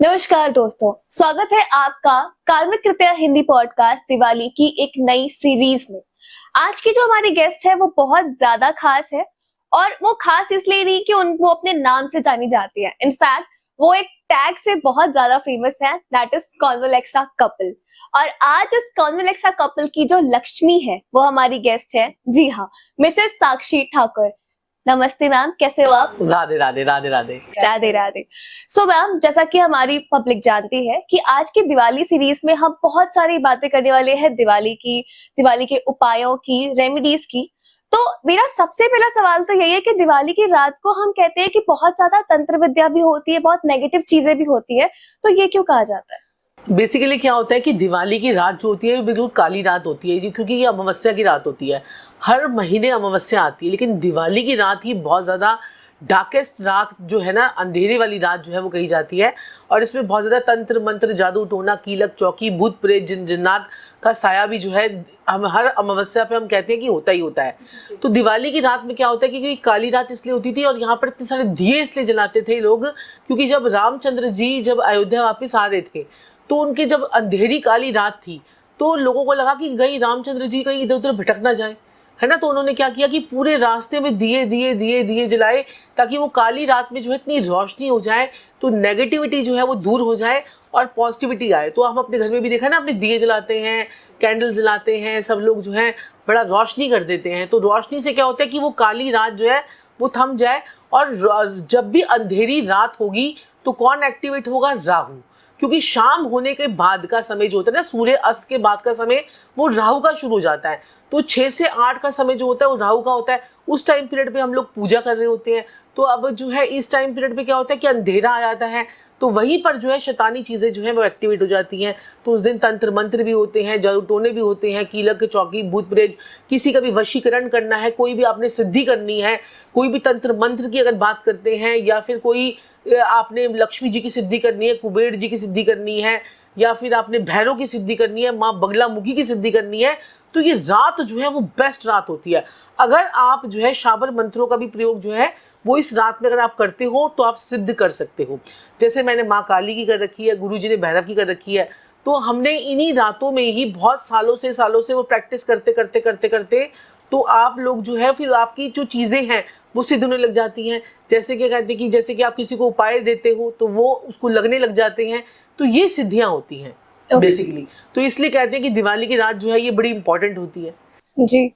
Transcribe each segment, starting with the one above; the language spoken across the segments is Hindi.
नमस्कार दोस्तों, स्वागत है आपका कार्मिक कृपया हिंदी पॉडकास्ट दिवाली की एक नई सीरीज में। आज की जो हमारी गेस्ट है वो बहुत ज्यादा खास है और वो खास इसलिए नहीं कि वो अपने नाम से जानी जाती है। इनफैक्ट वो एक टैग से बहुत ज्यादा फेमस है, दैट इज कॉन्वोलेक्सा कपल। और आज इस कॉन्वोलेक्सा कपल की जो लक्ष्मी है वो हमारी गेस्ट है। जी हाँ, मिसेस साक्षी ठाकुर। नमस्ते मैम, कैसे हो आप? राधे राधे राधे राधे राधे राधे। सो मैम, जैसा कि हमारी पब्लिक जानती है कि आज की दिवाली सीरीज में हम बहुत सारी बातें करने वाले हैं दिवाली की, दिवाली के उपायों की, रेमेडीज की। तो मेरा सबसे पहला सवाल तो यही है कि दिवाली की रात को हम कहते हैं कि बहुत ज्यादा तंत्र विद्या भी होती है, बहुत नेगेटिव चीजें भी होती है, तो ये क्यों कहा जाता है? बेसिकली क्या होता है कि दिवाली की रात जो होती है बिल्कुल काली रात होती है जी, क्योंकि ये अमावस्या की रात होती है। हर महीने अमावस्या आती है, लेकिन दिवाली की रात ही बहुत ज़्यादा डार्केस्ट रात जो है ना, अंधेरे वाली रात जो है वो कही जाती है। और इसमें बहुत ज़्यादा तंत्र मंत्र, जादू टोना, कीलक चौकी, भूत प्रेत, जिन जिन्नात का साया भी जो है हम हर अमावस्या पे हम कहते हैं कि होता ही होता है। तो दिवाली की रात में क्या होता है कि काली रात इसलिए होती थी और यहाँ पर इतने सारे दिए इसलिए जलाते थे लोग, क्योंकि जब रामचंद्र जी जब अयोध्या वापस आ रहे थे तो उनके जब अंधेरी काली रात थी तो लोगों को लगा कि कहीं रामचंद्र जी कहीं इधर उधर भटक ना जाए, है ना। तो उन्होंने क्या किया कि पूरे रास्ते में दिए दिए दिए दिए जलाए, ताकि वो काली रात में जो है इतनी रोशनी हो जाए तो नेगेटिविटी जो है वो दूर हो जाए और पॉजिटिविटी आए। तो हम अपने घर में भी देखा ना, अपने दिए जलाते हैं, कैंडल जलाते हैं, सब लोग जो है बड़ा रोशनी कर देते हैं। तो रोशनी से क्या होता है कि वो काली रात जो है वो थम जाए। और जब भी अंधेरी रात होगी तो कौन एक्टिवेट होगा? राहु। क्योंकि शाम होने के बाद का समय जो होता है ना, सूर्य अस्त के बाद का समय, वो राहु का शुरू हो जाता है। तो 6 से 8 का समय जो होता है वो राहु का होता है। उस टाइम पीरियड पे हम लोग पूजा कर रहे होते हैं। तो अब जो है इस टाइम पीरियड पे क्या होता है कि अंधेरा आ जाता है, तो वहीं पर जो है शैतानी चीज़ें जो है वो एक्टिवेट हो जाती हैं। तो उस दिन तंत्र मंत्र भी होते हैं, जादू टोने भी होते हैं, कीलक चौकी, भूत प्रेत, किसी का भी वशीकरण करना है, कोई भी आपने सिद्धि करनी है, कोई भी तंत्र मंत्र की अगर बात करते हैं, या फिर कोई आपने लक्ष्मी जी की सिद्धि करनी है, कुबेर जी की सिद्धि करनी है, या फिर आपने भैरव की सिद्धि करनी है, माँ बगलामुखी की सिद्धि करनी है, तो ये रात जो है वो बेस्ट रात होती है। अगर आप जो है शाबर मंत्रों का भी प्रयोग जो है वो इस रात में अगर आप करते हो तो आप सिद्ध कर सकते हो। जैसे मैंने माँ काली की कर रखी है, गुरु जी ने भैरव की कर रखी है। तो हमने इन्हीं रातों में ही बहुत सालों से वो प्रैक्टिस करते करते करते करते तो आप लोग जो है फिर आपकी जो चीज़ें हैं वो सिद्ध होने लग जाती हैं। जैसे कि कहते हैं कि जैसे कि आप किसी को उपाय देते हो तो वो उसको लगने लग जाते हैं। तो ये सिद्धियाँ होती हैं बेसिकली। तो इसलिए कहते हैं कि दिवाली की रात जो है ये बड़ी इंपॉर्टेंट होती है जी।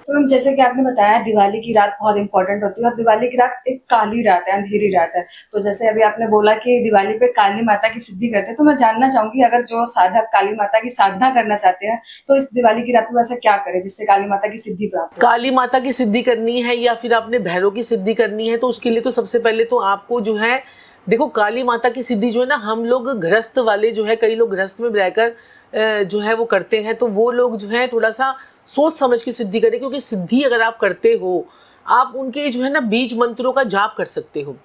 तो मैम, जैसे कि आपने बताया दिवाली की रात बहुत इंपॉर्टेंट होती है और दिवाली की रात एक काली रात है, अंधेरी रात है। तो जैसे अभी आपने बोला कि दिवाली पे काली माता की सिद्धि करते हैं, तो मैं जानना चाहूंगी अगर जो साधक काली माता की साधना करना चाहते हैं तो इस दिवाली की रात में वैसे क्या करें जिससे काली माता की सिद्धि प्राप्त हो? काली माता की सिद्धि करनी है या फिर आपने भैरव की सिद्धि करनी है, तो उसके लिए तो सबसे पहले तो आपको जो है देखो, काली माता की सिद्धि जो है ना, हम लोग गृहस्थ वाले जो है, कई लोग गृहस्थ में रहकर जो है वो करते हैं, तो वो लोग जो है थोड़ा सा सोच समझ के सिद्धि करें। क्योंकि सिद्धि अगर आप करते हो, आप उनके जो है ना बीज मंत्रों का जाप कर सकते हो।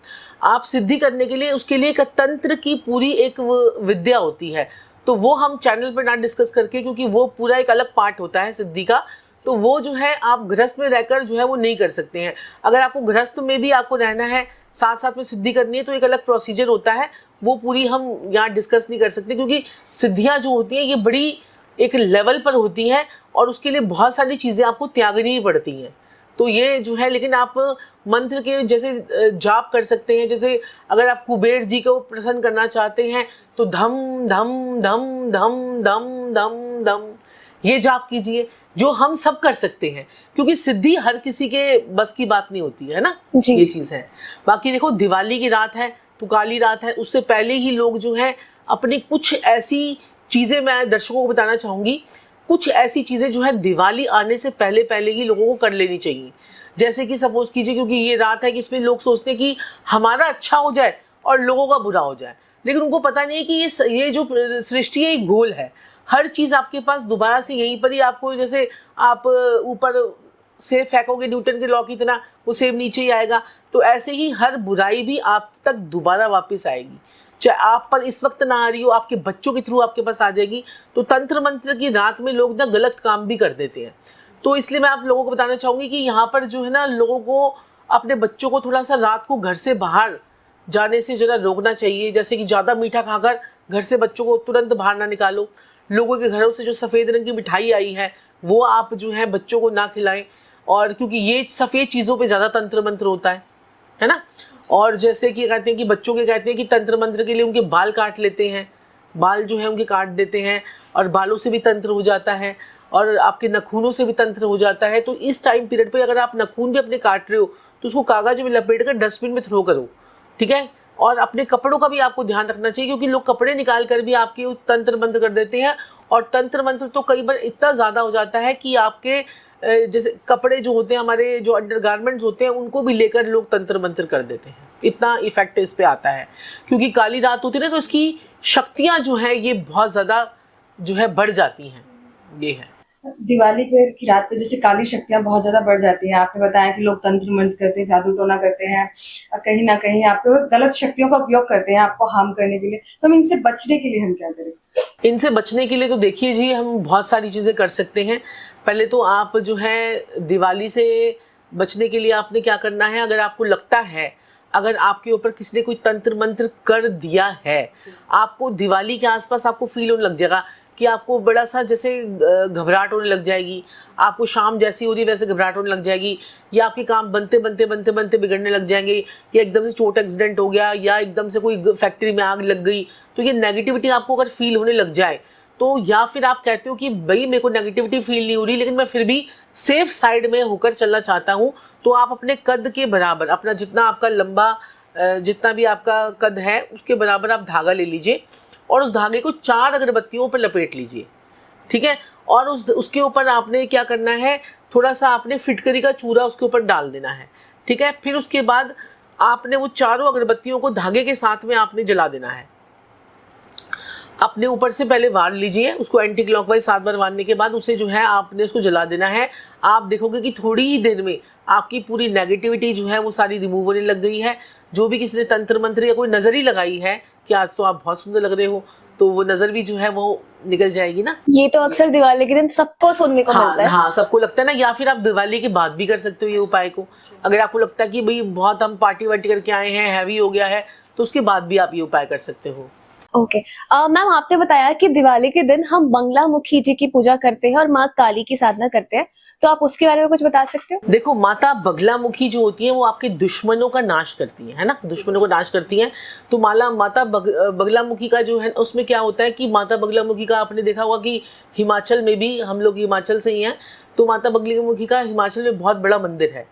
आप सिद्धि करने के लिए उसके लिए एक तंत्र की पूरी एक विद्या होती है, तो वो हम चैनल पर ना डिस्कस करके, क्योंकि वो पूरा एक अलग पार्ट होता है सिद्धि का। तो वो जो है आप गृहस्थ में रहकर जो है वो नहीं कर सकते हैं। अगर आपको गृहस्थ में भी आपको रहना है, साथ साथ में सिद्धि करनी है, तो एक अलग प्रोसीजर होता है, वो पूरी हम यहाँ डिस्कस नहीं कर सकते। क्योंकि सिद्धियाँ जो होती हैं ये बड़ी एक लेवल पर होती हैं और उसके लिए बहुत सारी चीज़ें आपको त्यागनी पड़ती हैं। तो ये जो है, लेकिन आप मंत्र के जैसे जाप कर सकते हैं। जैसे अगर आप कुबेर जी को प्रसन्न करना चाहते हैं तो धम धम धम धम धम धम धम ये जाप कीजिए, जो हम सब कर सकते हैं। क्योंकि सिद्धि हर किसी के बस की बात नहीं होती है ना, ये चीज़ है। बाकी देखो, दिवाली की रात है तो काली रात है, उससे पहले ही लोग जो है अपनी कुछ ऐसी चीज़ें, मैं दर्शकों को बताना चाहूँगी, कुछ ऐसी चीज़ें जो है दिवाली आने से पहले पहले ही लोगों को कर लेनी चाहिए। जैसे कि सपोज कीजिए, क्योंकि ये रात है कि इसमें लोग सोचते हैं कि हमारा अच्छा हो जाए और लोगों का बुरा हो जाए, लेकिन उनको पता नहीं है कि ये जो सृष्टि है एक गोल है। हर चीज़ आपके पास दोबारा से यहीं पर ही आपको, जैसे आप ऊपर सेब फेंकोगे न्यूटन के लॉ की तरह, वो सेब नीचे ही आएगा। तो ऐसे ही हर बुराई भी आप तक दोबारा वापस आएगी, चाहे आप पर इस वक्त ना आ रही हो, आपके बच्चों के थ्रू आपके पास आ जाएगी। तो तंत्र मंत्र की रात में लोग ना गलत काम भी कर देते हैं। तो इसलिए मैं आप लोगों को बताना चाहूँगी कि यहाँ पर जो है ना, लोगों को अपने बच्चों को थोड़ा सा रात को घर से बाहर जाने से जरा रोकना चाहिए। जैसे कि ज़्यादा मीठा खाकर घर से बच्चों को तुरंत बाहर ना निकालो। लोगों के घरों से जो सफ़ेद रंग की मिठाई आई है वो आप जो है बच्चों को ना खिलाएं, और क्योंकि ये सफ़ेद चीज़ों पे ज़्यादा तंत्र मंत्र होता है ना। और जैसे कि कहते हैं कि बच्चों के कहते हैं कि तंत्र मंत्र के लिए उनके बाल काट लेते हैं, बाल जो है उनके काट देते हैं, और बालों से भी तंत्र हो जाता है, और आपके नखूनों से भी तंत्र हो जाता है। तो इस टाइम पीरियड पे अगर आप नखून भी अपने काट रहे हो तो उसको कागज में लपेट कर डस्टबिन में थ्रो करो, ठीक है। और अपने कपड़ों का भी आपको ध्यान रखना चाहिए, क्योंकि लोग कपड़े निकाल कर भी आपके तंत्र मंत्र कर देते हैं, और तंत्र मंत्र तो कई बार इतना ज़्यादा हो जाता है कि आपके जैसे कपड़े जो होते हैं, हमारे जो अंडरगारमेंट्स होते हैं, उनको भी लेकर लोग तंत्र मंत्र कर देते हैं। इतना इफेक्ट इस पे आता है, क्योंकि काली रात होती है ना, तो इसकी शक्तियाँ जो है ये बहुत ज़्यादा जो है बढ़ जाती हैं। ये है दिवाली पे की रात पे जैसे काली शक्तियां बहुत ज्यादा बढ़ जाती हैं। आपने बताया कि लोग तंत्र मंत्र करते हैं, जादू टोना करते हैं, और कहीं ना कहीं आपको गलत शक्तियों का उपयोग करते हैं आपको हार्म करने के लिए। तो हम इनसे बचने के लिए हम क्या करें? इनसे बचने के लिए तो देखिए जी, हम बहुत सारी चीज़ें कर सकते हैं। पहले तो आप जो है दिवाली से बचने के लिए आपने क्या करना है, अगर आपको लगता है अगर आपके ऊपर किसी ने कोई तंत्र मंत्र कर दिया है, आपको दिवाली के आसपास आपको फील होने लग जाएगा कि आपको बड़ा सा जैसे घबराहट होने लग जाएगी, आपको शाम जैसी हो रही है वैसे घबराहट होने लग जाएगी, या आपके काम बनते बनते बनते बनते बिगड़ने लग जाएंगे, या एकदम से चोट एक्सीडेंट हो गया, या एकदम से कोई फैक्ट्री में आग लग गई। तो ये नेगेटिविटी आपको अगर फील होने लग जाए, तो या फिर आप कहते हो कि भाई मेरे को नेगेटिविटी फील नहीं हो रही, लेकिन मैं फिर भी सेफ साइड में होकर चलना चाहता हूँ, तो आप अपने कद के बराबर, अपना जितना आपका लंबा जितना भी आपका कद है उसके बराबर आप धागा ले लीजिए, और उस धागे को 4 अगरबत्तियों पर लपेट लीजिए, ठीक है। और उसके ऊपर आपने क्या करना है, थोड़ा सा आपने फिटकरी का चूरा उसके ऊपर डाल देना है, ठीक है। फिर उसके बाद आपने वो चारों अगरबत्तियों को धागे के साथ में आपने जला देना है। अपने ऊपर से पहले वार लीजिए, उसको एंटी क्लॉकवाइज 7 बार वारने के बाद उसे जो है आपने उसको जला देना है। आप देखोगे कि थोड़ी ही देर में आपकी पूरी नेगेटिविटी जो है वो सारी रिमूव होने लग गई है। जो भी किसी ने तंत्र मंत्र या कोई नज़र ही लगाई है कि आज तो आप बहुत सुंदर लग रहे हो, तो वो नज़र भी जो है वो निकल जाएगी ना। ये तो अक्सर दिवाली के दिन सबको सुनने को मिलता है। हाँ, सबको लगता है ना। या फिर आप दिवाली के बाद भी कर सकते हो ये उपाय को। अगर आपको लगता है कि भाई बहुत हम पार्टी वार्टी करके आए हैं, हैवी हो गया है, तो उसके बाद भी आप ये उपाय कर सकते हो। ओके मैम, आपने बताया कि दिवाली के दिन हम बंगला मुखी जी की पूजा करते हैं और माँ काली की साधना करते हैं, तो आप उसके बारे में कुछ बता सकते हो? देखो, माता बगला मुखी जो होती है वो आपके दुश्मनों का नाश करती है ना, दुश्मनों को नाश करती हैं। तो माता बगला मुखी का जो है उसमें क्या होता है कि माता बगला मुखी का आपने देखा होगा कि हिमाचल में भी, हम लोग हिमाचल से ही हैं, तो माता बगला मुखी का हिमाचल में बहुत बड़ा मंदिर है,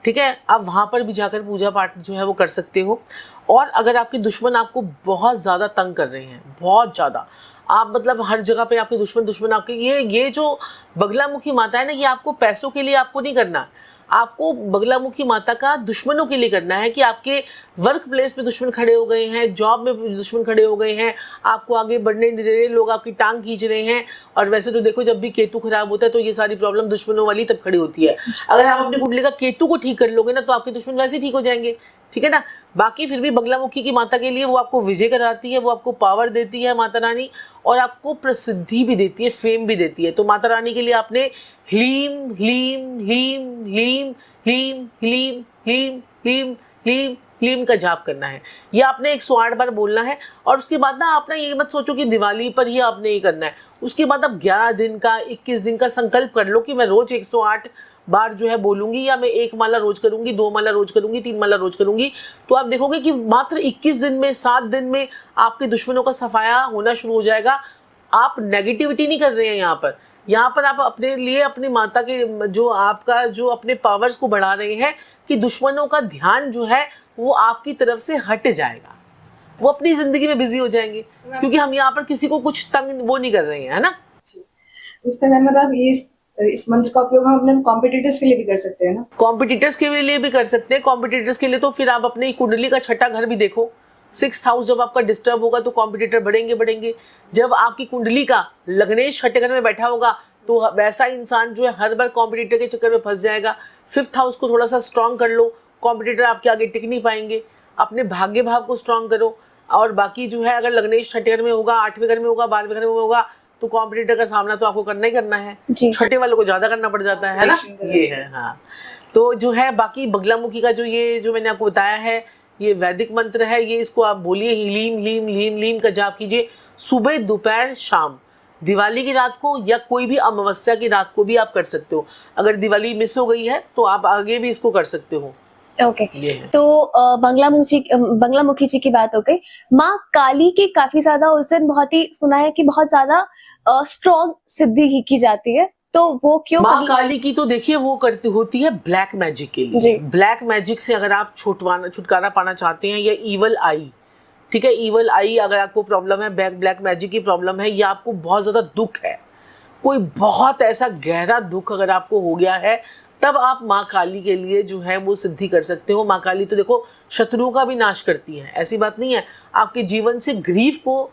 ठीक है। आप वहाँ पर भी जाकर पूजा पाठ जो है वो कर सकते हो। और अगर आपके दुश्मन आपको बहुत ज़्यादा तंग कर रहे हैं, बहुत ज़्यादा, आप मतलब हर जगह पे आपके दुश्मन आपके, ये जो बगलामुखी माता है ना, ये आपको पैसों के लिए आपको नहीं करना, आपको बगलामुखी माता का दुश्मनों के लिए करना है। कि आपके वर्क प्लेस में दुश्मन खड़े हो गए हैं, जॉब में दुश्मन खड़े हो गए हैं, आपको आगे बढ़ने नहीं दे रहे, लोग आपकी टांग खींच रहे हैं। और वैसे तो देखो, जब भी केतु खराब होता है तो ये सारी प्रॉब्लम दुश्मनों वाली तब खड़ी होती है। अगर आप अपनी कुंडली का केतु को ठीक कर लोगे ना, तो आपके दुश्मन वैसे ही ठीक हो जाएंगे, ठीक है ना। बाकी फिर भी बगलामुखी की माता के लिए वो आपको विजय कराती है, वो आपको पावर देती है माता रानी, और आपको प्रसिद्धि भी देती है, फेम भी देती है। तो माता रानी के लिए आपने ह्लीम ह्लीम ह्लीम ह्लीम ह्लीम ह्लीम ह्लीम ह्लीम ह्लीम ह्लीम का जाप करना है। ये आपने 108 बार बोलना है। और उसके बाद ना आप ना ये मत सोचो कि दिवाली पर ही आपने ये करना है। उसके बाद आप 11 दिन का, 21 दिन का संकल्प कर लो कि मैं रोज 108 बार जो है बोलूंगी, या मैं 1 माला रोज करूंगी, 2 माला रोज करूंगी, 3 माला रोज करूंगी। तो आप देखोगे कि मात्र 21 दिन में, 7 दिन में आपके दुश्मनों का सफाया होना शुरू हो जाएगा। आप नेगेटिविटी नहीं कर रहे हैं यहाँ पर आप अपने लिए, अपनी माता के जो आपका जो अपने पावर्स को बढ़ा रहे हैं, कि दुश्मनों का ध्यान जो है वो आपकी तरफ से हट जाएगा, वो अपनी जिंदगी में बिजी हो जाएंगे, क्योंकि हम यहाँ पर किसी को कुछ तंग वो नहीं कर रहे हैं, है ना। उस तरह मतलब इस मंत्र का उपयोग हम अपने कॉम्पिटिटर्स के लिए भी कर सकते हैं ना। कॉम्पिटिटर्स के लिए भी कर सकते हैं। कॉम्पिटिटर्स के लिए तो फिर आप अपनी कुंडली का 6ठा घर भी देखो। 6th हाउस जब आपका डिस्टर्ब होगा तो कॉम्पिटिटर बढ़ेंगे। जब आपकी कुंडली का लग्नेश 6ठे घर में बैठा होगा तो वैसा इंसान जो है हर बार कॉम्पिटिटर के चक्कर में फंस जाएगा। 5th हाउस को थोड़ा सा स्ट्रांग कर लो, कॉम्पिटिटर आपके आगे टिक नहीं पाएंगे। अपने भाग्य भाव को स्ट्रांग करो। और बाकी जो है, अगर लग्नेश 6ठे घर में होगा, 8वें घर में होगा, 12वें घर में होगा, तो कॉम्पिटिटर का सामना तो आपको करना ही करना है। 6ठे वालों को ज्यादा करना पड़ जाता है ना, ये है। हाँ, तो जो है बाकी बगलामुखी का जो ये जो मैंने आपको बताया है ये वैदिक मंत्र है, ये इसको आप बोलिए, हीलीम लीम लीम लीम का जाप कीजिए सुबह दोपहर शाम, दिवाली की रात को या कोई भी अमावस्या की रात को भी आप कर सकते हो। अगर दिवाली मिस हो गई है तो आप आगे भी इसको कर सकते हो। ओके ये है। तो बंगलामुखी जी की बात हो गई। माँ काली की काफी ज्यादा उस दिन बहुत ही सुना है कि बहुत ज्यादा स्ट्रॉन्ग सिद्धि की जाती है, तो वो क्यों? माँ काली की तो देखिए वो करती होती है ब्लैक मैजिक के लिए। ब्लैक मैजिक से अगर आप छुटकारा पाना चाहते हैं, या ईवल आई, ठीक है, ईवल आई अगर आपको प्रॉब्लम है, ब्लैक मैजिक की प्रॉब्लम है, या आपको बहुत ज्यादा दुख है, कोई बहुत ऐसा गहरा दुख अगर आपको हो गया है, तब आप माँ काली के लिए जो है वो सिद्धि कर सकते हो। माँ काली तो देखो शत्रुओं का भी नाश करती है, ऐसी बात नहीं है, आपके जीवन से ग्रीफ को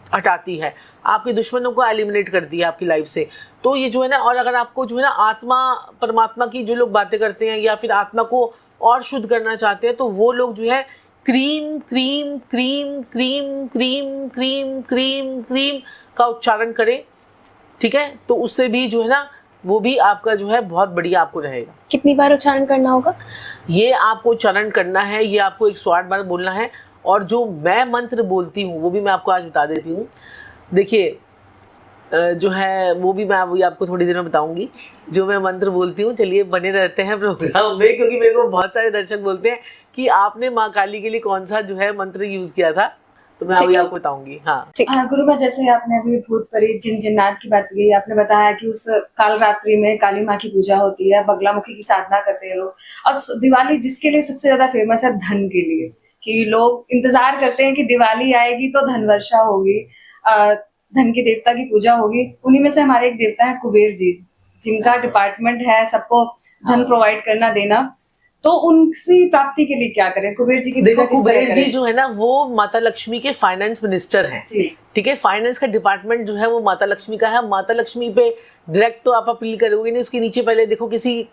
हटाती है, आपके दुश्मनों को एलिमिनेट करती है आपकी लाइफ से। तो ये जो है ना, और अगर आपको जो है ना आत्मा परमात्मा की जो लोग बातें करते हैं या फिर आत्मा को और शुद्ध करना चाहते हैं, तो वो लोग जो है cream cream cream cream cream cream cream cream का उच्चारण करें, ठीक है, तो उससे भी जो है ना वो भी आपका जो है बहुत बढ़िया आपको रहेगा। कितनी बार उच्चारण करना होगा? ये आपको उच्चारण करना है, ये आपको 108 बार बोलना है। और जो मैं मंत्र बोलती हूँ वो भी मैं आपको आज बता देती हूँ। देखिए जो है वो भी मैं अभी आपको थोड़ी देर में बताऊंगी जो मैं मंत्र बोलती हूँ। चलिए बने रहते हैं प्रोग्राम में, क्योंकि मेरे को बहुत सारे दर्शक बोलते हैं कि आपने माँ काली के लिए कौन सा जो है मंत्र यूज किया था, तो मैं अभी आपको बताऊंगी। हाँ गुरुमा, जैसे आपने अभी भूत परी जिन जिन्नात की बात की, आपने बताया कि उस काल रात्रि में काली माँ की पूजा होती है, बगलामुखी की साधना करते हैं लोग। और दिवाली जिसके लिए सबसे ज्यादा फेमस है, धन के लिए, कि लोग इंतजार करते हैं कि दिवाली आएगी तो धन वर्षा होगी, धन के देवता की पूजा होगी। उन्हीं में से हमारे एक देवता है कुबेर जी, जिनका डिपार्टमेंट है सबको धन प्रोवाइड करना देना। तो उनकी प्राप्ति के लिए क्या करें? कुबेर जी की देखो कुबेर जी जो है ना वो माता लक्ष्मी के फाइनेंस मिनिस्टर हैं, ठीक है, फाइनेंस का डिपार्टमेंट जो है वो माता लक्ष्मी का है। माता लक्ष्मी पे डायरेक्ट तो आप अपील करोगे नहीं, उसके नीचे पहले देखो किसी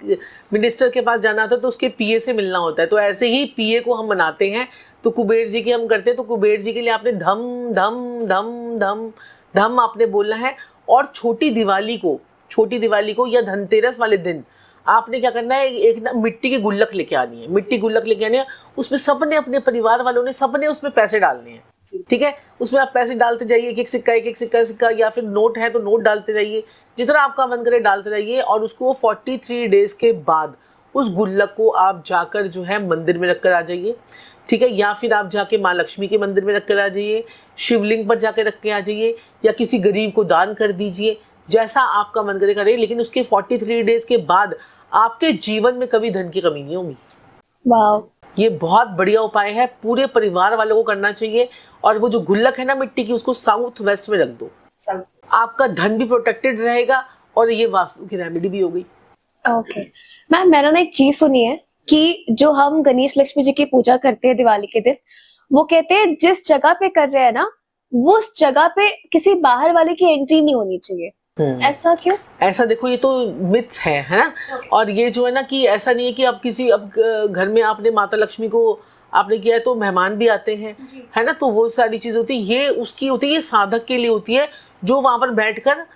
मिनिस्टर के पास जाना होता है तो उसके पीए से मिलना होता है, तो ऐसे ही पीए को हम मनाते हैं, तो कुबेर जी की हम करते हैं। तो कुबेर जी के लिए आपने धम धम धम धम धम आपने बोलना है। और छोटी दिवाली को या धनतेरस वाले दिन आपने क्या करना है, एक ना मिट्टी की गुल्लक लेके आनी है, मिट्टी गुल्लक लेके आनी है, उसमें सबने अपने परिवार वालों ने सबने उसमें पैसे डालने हैं, ठीक है, उसमें आप पैसे डालते जाइए, एक एक सिक्का या फिर नोट है तो नोट डालते जाइए, जितना आपका मन करे डालते जाइए। और उसको 43 डेज के बाद उस गुल्लक को आप जाकर जो है मंदिर में रख कर आ जाइए, ठीक है, या फिर आप जाके माँ लक्ष्मी के मंदिर में रख कर आ जाइए, शिवलिंग पर जाकर रख के आ जाइए, या किसी गरीब को दान कर दीजिए, जैसा आपका मन करे करे। लेकिन उसके 43 डेज के बाद आपके जीवन में कभी धन की कमी नहीं होगी। वाह, ये बहुत बढ़िया उपाय है, पूरे परिवार वालों को करना चाहिए। और वो जो गुल्लक है ना मिट्टी की, उसको साउथ वेस्ट में रख दो, आपका धन भी प्रोटेक्टेड रहेगा और ये वास्तु की रेमेडी भी हो गई। ओके मैम, मैंने ना एक चीज सुनी है कि जो हम गणेश लक्ष्मी जी की पूजा करते हैं दिवाली के दिन, वो कहते हैं जिस जगह पे कर रहे हैं ना, वो उस जगह पे किसी बाहर वाले की एंट्री नहीं होनी चाहिए। ऐसा क्यों? ऐसा देखो ये तो मिथ है ना। और ये जो है ना कि ऐसा नहीं है कि अब किसी अब घर में आपने माता लक्ष्मी को आपने किया है तो मेहमान भी आते हैं, है ना, तो वो सारी चीज होती है, ये उसकी होती है, ये साधक के लिए होती है जो वहां पर बैठकर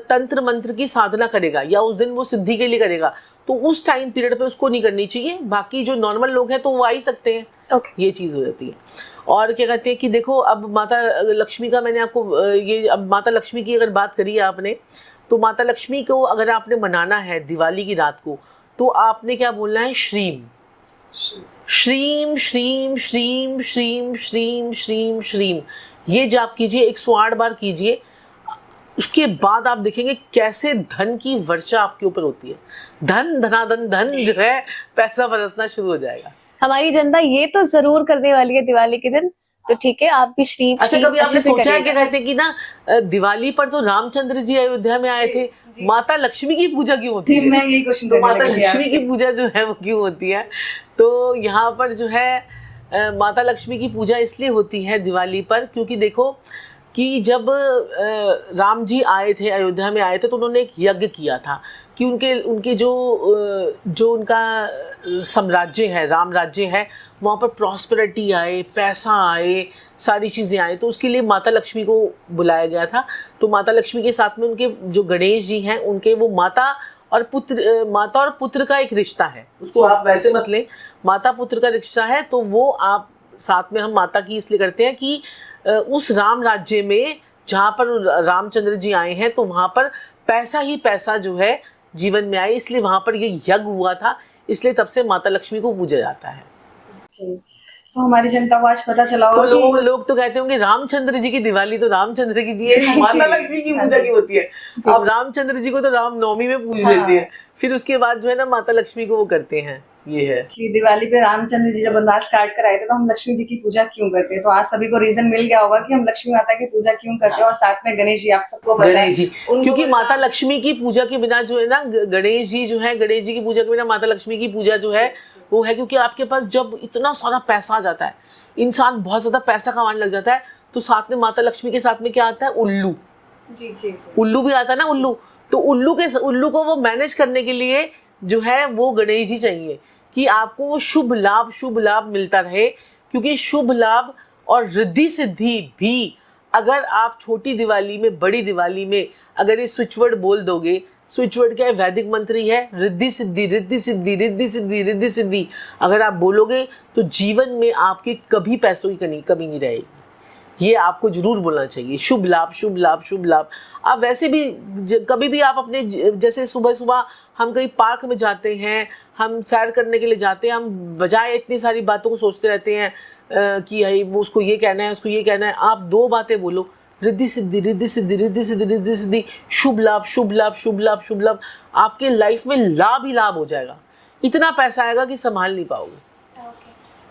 तंत्र मंत्र की साधना करेगा या उस दिन वो सिद्धि के लिए करेगा, तो उस टाइम पीरियड पे उसको नहीं करनी चाहिए। बाकी जो नॉर्मल लोग हैं तो वो आ ही सकते हैं। ये चीज हो जाती है। और क्या कहते हैं कि देखो अब माता लक्ष्मी का मैंने आपको ये अब माता लक्ष्मी की अगर बात करी है आपने, तो माता लक्ष्मी को अगर आपने मनाना है दिवाली की रात को, तो आपने क्या बोलना है, श्रीम श्रीम श्रीम श्रीम श्रीम श्रीम श्रीम श्रीम, ये जाप कीजिए, 108 बार कीजिए। उसके बाद आप देखेंगे कैसे धन की वर्षा आपके ऊपर होती है, धन धनाधन धन जो है पैसा बरसना शुरू हो जाएगा। हमारी जनता ये तो जरूर करने वाली है दिवाली के दिन, तो ठीक है आप भी श्री अच्छा कभी आपने सोचा है क्या कहते हैं कि ना दिवाली पर तो रामचंद्र जी अयोध्या में आए थे, माता लक्ष्मी की पूजा क्यों होती है? मैं यही क्वेश्चन तो माता लक्ष्मी की पूजा जो है वो क्यों होती है? तो यहाँ पर जो है माता लक्ष्मी की पूजा इसलिए होती है दिवाली पर, क्योंकि देखो कि जब राम जी आए थे, अयोध्या में आए थे, तो उन्होंने एक यज्ञ किया था कि उनके जो उनका साम्राज्य है, राम राज्य है, वहाँ पर प्रॉस्पेरिटी आए, पैसा आए, सारी चीज़ें आए, तो उसके लिए माता लक्ष्मी को बुलाया गया था। तो माता लक्ष्मी के साथ में उनके जो गणेश जी हैं उनके वो माता और पुत्र, माता और पुत्र का एक रिश्ता है, उसको आप वैसे मत लें, माता पुत्र का रिश्ता है। तो वो आप साथ में हम माता की इसलिए करते हैं कि उस राम राज्य में जहाँ पर रामचंद्र जी आए हैं तो वहाँ पर पैसा ही पैसा जो है जीवन में आए, इसलिए वहाँ पर ये यज्ञ हुआ था, इसलिए तब से माता लक्ष्मी को पूजा जाता है। तो हमारी जनता को आज पता चला तो होगा लोग तो कहते होंगे रामचंद्र जी की दिवाली तो रामचंद्र की जी है, हाँ जी, माता लक्ष्मी की हाँ पूजा जी। की होती है। जी। अब रामचंद्र जी को तो राम नवमी में पूज हाँ। लेते हैं, फिर उसके बाद जो है ना माता लक्ष्मी को वो करते हैं। ये है कि दिवाली पे रामचंद्र जी जब वनवास काट कर आए थे तो हम लक्ष्मी जी की पूजा क्यों करते हैं। तो आज सभी को रीजन मिल गया होगा कि हम लक्ष्मी माता की पूजा क्यों करते हैं। और साथ में गणेश जी, आप सबको पता है गणेश जी, उनको क्योंकि माता लक्ष्मी की पूजा के बिना जो है ना गणेश जी जो है, गणेश जी की पूजा के बिना माता लक्ष्मी की पूजा जो है वो है, क्योंकि आपके पास जब इतना सारा पैसा आ जाता है, इंसान बहुत ज्यादा पैसा कमाने लग जाता है, तो साथ में माता लक्ष्मी के साथ में क्या आता है, उल्लू। जी जी उल्लू भी आता है ना, उल्लू। तो उल्लू को वो मैनेज करने के लिए जो है वो गणेश जी चाहिए कि आपको वो शुभ लाभ मिलता रहे, क्योंकि शुभ लाभ और रिद्धि सिद्धि भी अगर आप छोटी दिवाली में, बड़ी दिवाली में अगर ये स्विच वर्ड बोल दोगे, स्विच वर्ड क्या है, वैदिक मंत्र ही है, रिद्धि सिद्धि रिद्धि सिद्धि रिद्धि सिद्धि रिद्धि सिद्धि, अगर आप बोलोगे तो जीवन में आपके कभी पैसों की कमी नहीं रहेगी। ये आपको जरूर बोलना चाहिए, शुभ लाभ शुभ लाभ शुभ लाभ। आप वैसे भी कभी भी आप अपने जैसे सुबह सुबह हम कहीं पार्क में जाते हैं, हम सैर करने के लिए जाते हैं, हम बजाय इतनी सारी बातों को सोचते रहते हैं कि वो उसको ये कहना है, उसको ये कहना है, आप दो बातें बोलो, रिद्धि सिद्धि रिद्धि सिद्धि रिद्धि सिद्धि रिद्धि सिद्धि, शुभ लाभ शुभ लाभ शुभ लाभ शुभ लाभ, आपके लाइफ में लाभ ही लाभ हो जाएगा, इतना पैसा आएगा कि संभाल नहीं पाओगे।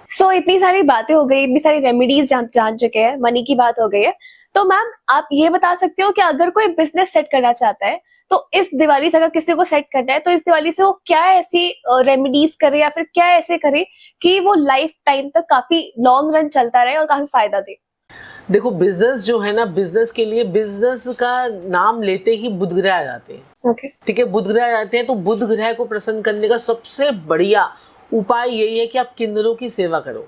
सो इतनी सारी बातें हो गई, इतनी सारी रेमेडीज जान चुके हैं, मनी की बात हो गई है। तो मैम आप ये बता सकते हो कि अगर कोई बिजनेस सेट करना चाहता है तो इस दिवाली से, अगर किसी को सेट करना है तो इस दिवाली से वो क्या ऐसी रेमेडीज करे या फिर क्या ऐसे करे कि वो लाइफ टाइम तक काफी लॉन्ग रन चलता रहे और काफी फायदा दे। देखो बिजनेस जो है ना, बिजनेस के लिए, बिजनेस का नाम लेते ही बुध ग्रह आ जाते हैं। ओके ठीक है, बुध ग्रह आ जाते हैं, तो बुध ग्रह को प्रसन्न करने का सबसे बढ़िया उपाय यही है कि आप किन्नरों की सेवा करो।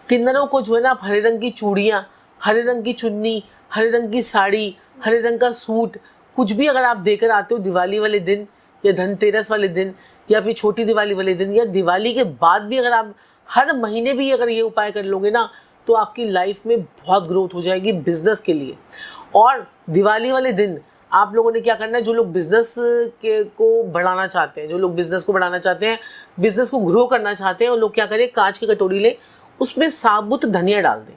किन्नरों को जो है ना, आप हरे रंग की चूड़ियाँ, हरे रंग की चुन्नी, हरे रंग की साड़ी, हरे रंग का सूट, कुछ भी अगर आप देकर आते हो दिवाली वाले दिन या धनतेरस वाले दिन या फिर छोटी दिवाली वाले दिन या दिवाली के बाद भी, अगर आप हर महीने भी अगर ये उपाय कर लोगे ना, तो आपकी लाइफ में बहुत ग्रोथ हो जाएगी बिजनेस के लिए। और दिवाली वाले दिन आप लोगों ने क्या करना है, जो लोग बिजनेस को बढ़ाना चाहते हैं, जो लोग बिजनेस को बढ़ाना चाहते हैं, बिजनेस को ग्रो करना चाहते हैं, वो लोग क्या करें, कांच की कटोरी लें, उसमें साबुत धनिया डाल दें।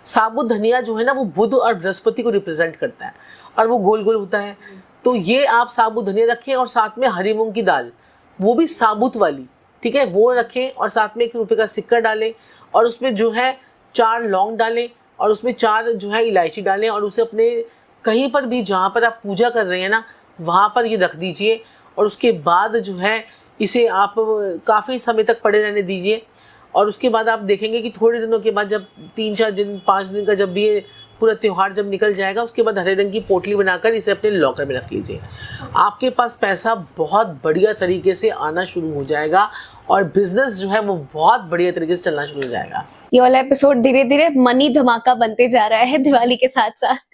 साबुत धनिया जो है ना, वो बुध और बृहस्पति को रिप्रेजेंट करता है और वो गोल गोल होता है। तो ये आप साबुत धनिया रखें और साथ में हरी मूंग की दाल, वो भी साबुत वाली, ठीक है, वो रखें और साथ में 1 रुपये का सिक्का डालें और उसमें जो है 4 लौंग डालें और उसमें 4 जो है इलायची डालें और उसे अपने कहीं पर भी जहाँ पर आप पूजा कर रहे हैं ना, वहाँ पर ये रख दीजिए। और उसके बाद जो है इसे आप काफ़ी समय तक पड़े रहने दीजिए। और उसके बाद आप देखेंगे कि थोड़े दिनों के बाद, जब 3-4 दिन 5 दिन का जब भी ये पूरा त्यौहार जब निकल जाएगा, उसके बाद हरे रंग की पोटली बनाकर इसे अपने लॉकर में रख लीजिए। आपके पास पैसा बहुत बढ़िया तरीके से आना शुरू हो जाएगा और बिजनेस जो है वो बहुत बढ़िया तरीके से चलना शुरू हो जाएगा। ये वाला एपिसोड धीरे धीरे मनी धमाका बनते जा रहा है दिवाली के साथ साथ।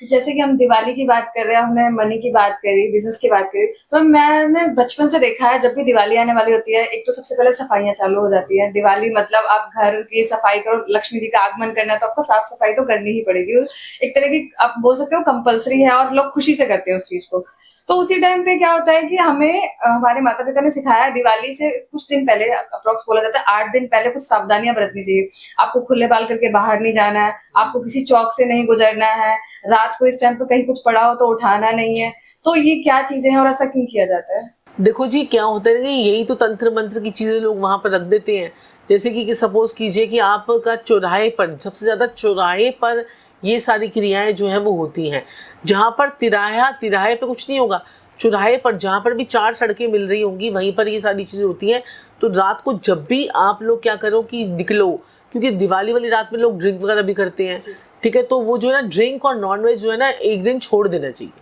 जैसे कि हम दिवाली की बात कर रहे हैं, हमने मनी की बात करी, बिजनेस की बात करी, तो मैंने बचपन से देखा है जब भी दिवाली आने वाली होती है, एक तो सबसे पहले सफाइयां चालू हो जाती है। दिवाली मतलब आप घर की सफाई करो, लक्ष्मी जी का आगमन करना है तो आपको साफ सफाई तो करनी ही पड़ेगी। एक तरह की आप बोल सकते हो कंपलसरी है और लोग खुशी से करते हैं उस चीज को। तो उसी टाइम पे क्या होता है कि हमें हमारे माता पिता ने सिखाया, दिवाली से कुछ दिन पहले, अप्रोक्स बोला जाता है 8 दिन पहले, कुछ सावधानियां बरतनी चाहिए। आपको खुले बाल करके बाहर नहीं जाना है, आपको किसी चौक से नहीं गुजरना है, रात को इस टाइम पे कहीं कुछ पड़ा हो तो उठाना नहीं है। तो ये क्या चीजें हैं और ऐसा क्यों किया जाता है? देखो जी, क्या होता है कि यही तो तंत्र मंत्र की चीजें लोग वहां पर रख देते हैं। जैसे कि सपोज कीजिए कि आपका चौराहे पर, सबसे ज्यादा चौराहे पर ये सारी क्रियाएं जो है वो होती हैं, जहाँ पर तिराहे पे कुछ नहीं होगा, चौराहे पर जहाँ पर भी 4 सड़कें मिल रही होंगी वहीं पर ये सारी चीज़ें होती हैं। तो रात को जब भी आप लोग क्या करो कि निकलो, क्योंकि दिवाली वाली रात में लोग ड्रिंक वगैरह भी करते हैं, ठीक है, तो वो जो है ना ड्रिंक और नॉनवेज जो है ना एक दिन छोड़ देना चाहिए।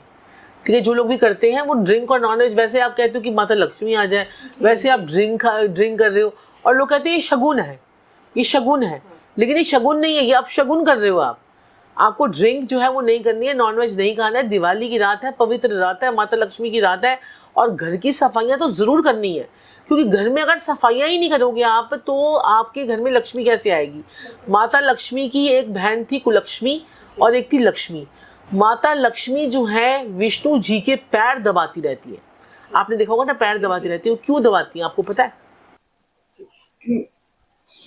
ठीक है, जो लोग भी करते हैं वो ड्रिंक और नॉनवेज, वैसे आप कहते हो कि माता लक्ष्मी आ जाए, वैसे आप ड्रिंक कर रहे हो और लोग कहते हैं ये शगुन है, ये शगुन है, लेकिन ये शगुन नहीं है, ये आप शगुन कर रहे हो। आपको ड्रिंक जो है वो नहीं करनी है, नॉनवेज नहीं खाना है। दिवाली की रात है, पवित्र रात है, माता लक्ष्मी की रात है और घर की सफाइयाँ तो ज़रूर करनी है, क्योंकि घर में अगर सफाइयाँ ही नहीं करोगे आप तो आपके घर में लक्ष्मी कैसे आएगी। माता लक्ष्मी की एक बहन थी कुलक्ष्मी और एक थी लक्ष्मी। माता लक्ष्मी जो है विष्णु जी के पैर दबाती रहती है। आपने देखा होगा ना, पैर दबाती रहती है। वो क्यों दबाती है आपको पता है?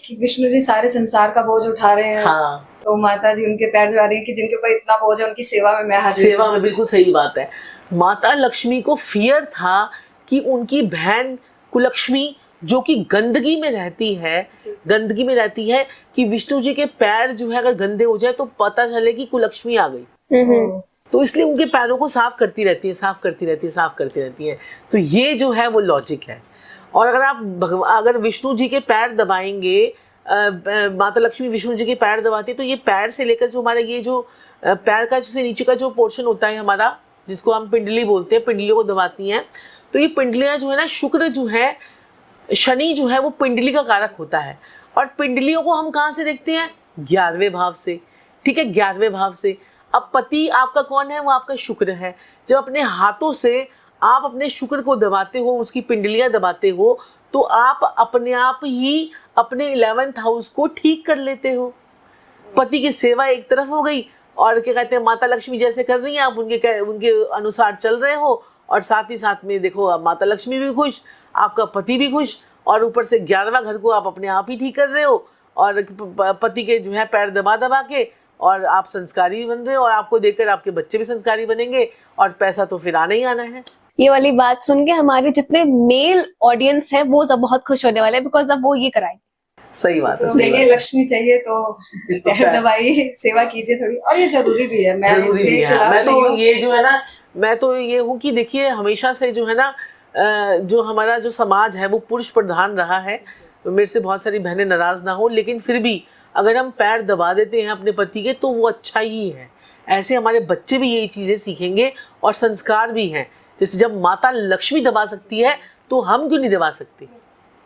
कि विष्णु जी सारे संसार का बोझ उठा रहे हैं। हाँ, तो माता जी उनके पैर दबा रही है कि जिनके ऊपर इतना बोझ है उनकी सेवा में मैं हाजिर सेवा हूँ। में, बिल्कुल सही बात है। माता लक्ष्मी को फियर था कि उनकी बहन कुलक्ष्मी जो कि गंदगी में रहती है, गंदगी में रहती है, कि विष्णु जी के पैर जो है अगर गंदे हो जाए तो पता चले कि कुलक्ष्मी आ गई। तो इसलिए उनके पैरों को साफ करती रहती है, साफ करती रहती है, साफ करती रहती है। तो ये जो है वो लॉजिक है। और अगर आप अगर विष्णु जी के पैर दबाएंगे, माता लक्ष्मी विष्णु जी के पैर दबाती है, तो ये पैर से लेकर जो हमारा ये जो पैर का जैसे नीचे का जो पोर्शन होता है हमारा, जिसको हम पिंडली बोलते हैं, पिंडलियों को दबाती हैं। तो ये पिंडलियाँ जो है ना, शुक्र जो है, शनि जो है वो पिंडली का कारक होता है। और पिंडलियों को हम कहाँ से देखते हैं? 11वें भाव से। ठीक है, 11वें भाव से। अब पति आपका कौन है? वो आपका शुक्र है। जब अपने हाथों से आप अपने शुक्र को दबाते हो, उसकी पिंडलियां दबाते हो, तो आप अपने आप ही अपने 11th हाउस को ठीक कर लेते हो। पति की सेवा एक तरफ हो गई, और क्या कहते हैं, माता लक्ष्मी जैसे कर रही हैं आप उनके अनुसार चल रहे हो, और साथ ही साथ में देखो अब माता लक्ष्मी भी खुश, आपका पति भी खुश, और ऊपर से 11वां घर को आप अपने आप ही ठीक कर रहे हो, और पति के जो है पैर दबा दबा के, और आप संस्कारी बन रहे हो, और आपको देखकर आपके बच्चे भी संस्कारी बनेंगे, और पैसा तो फिर आना ही आना है। ये वाली बात सुन के हमारे जितने मेल ऑडियंस है वो सब बहुत खुश होने वाले हैं, बिकॉज अब वो ये कराएंगे। सही बात है, तो सही देखिए बात है। लक्ष्मी चाहिए तो पैर दबाइए, सेवा कीजिए थोड़ी, और ये जरूरी भी है। मैं जरूरी भी इसके है। खिलाफ मैं तो नहीं हूँ। ये जो है ना, मैं तो ये हूँ कि देखिए हमेशा से जो है ना, जो हमारा जो समाज है वो पुरुष प्रधान रहा है। मेरे से बहुत सारी बहनें नाराज ना हो, लेकिन फिर भी अगर हम पैर दबा देते हैं अपने पति के तो वो अच्छा ही है। ऐसे हमारे बच्चे भी यही चीज़ें सीखेंगे, और संस्कार भी हैं। जैसे जब माता लक्ष्मी दबा सकती है तो हम क्यों नहीं दबा सकते?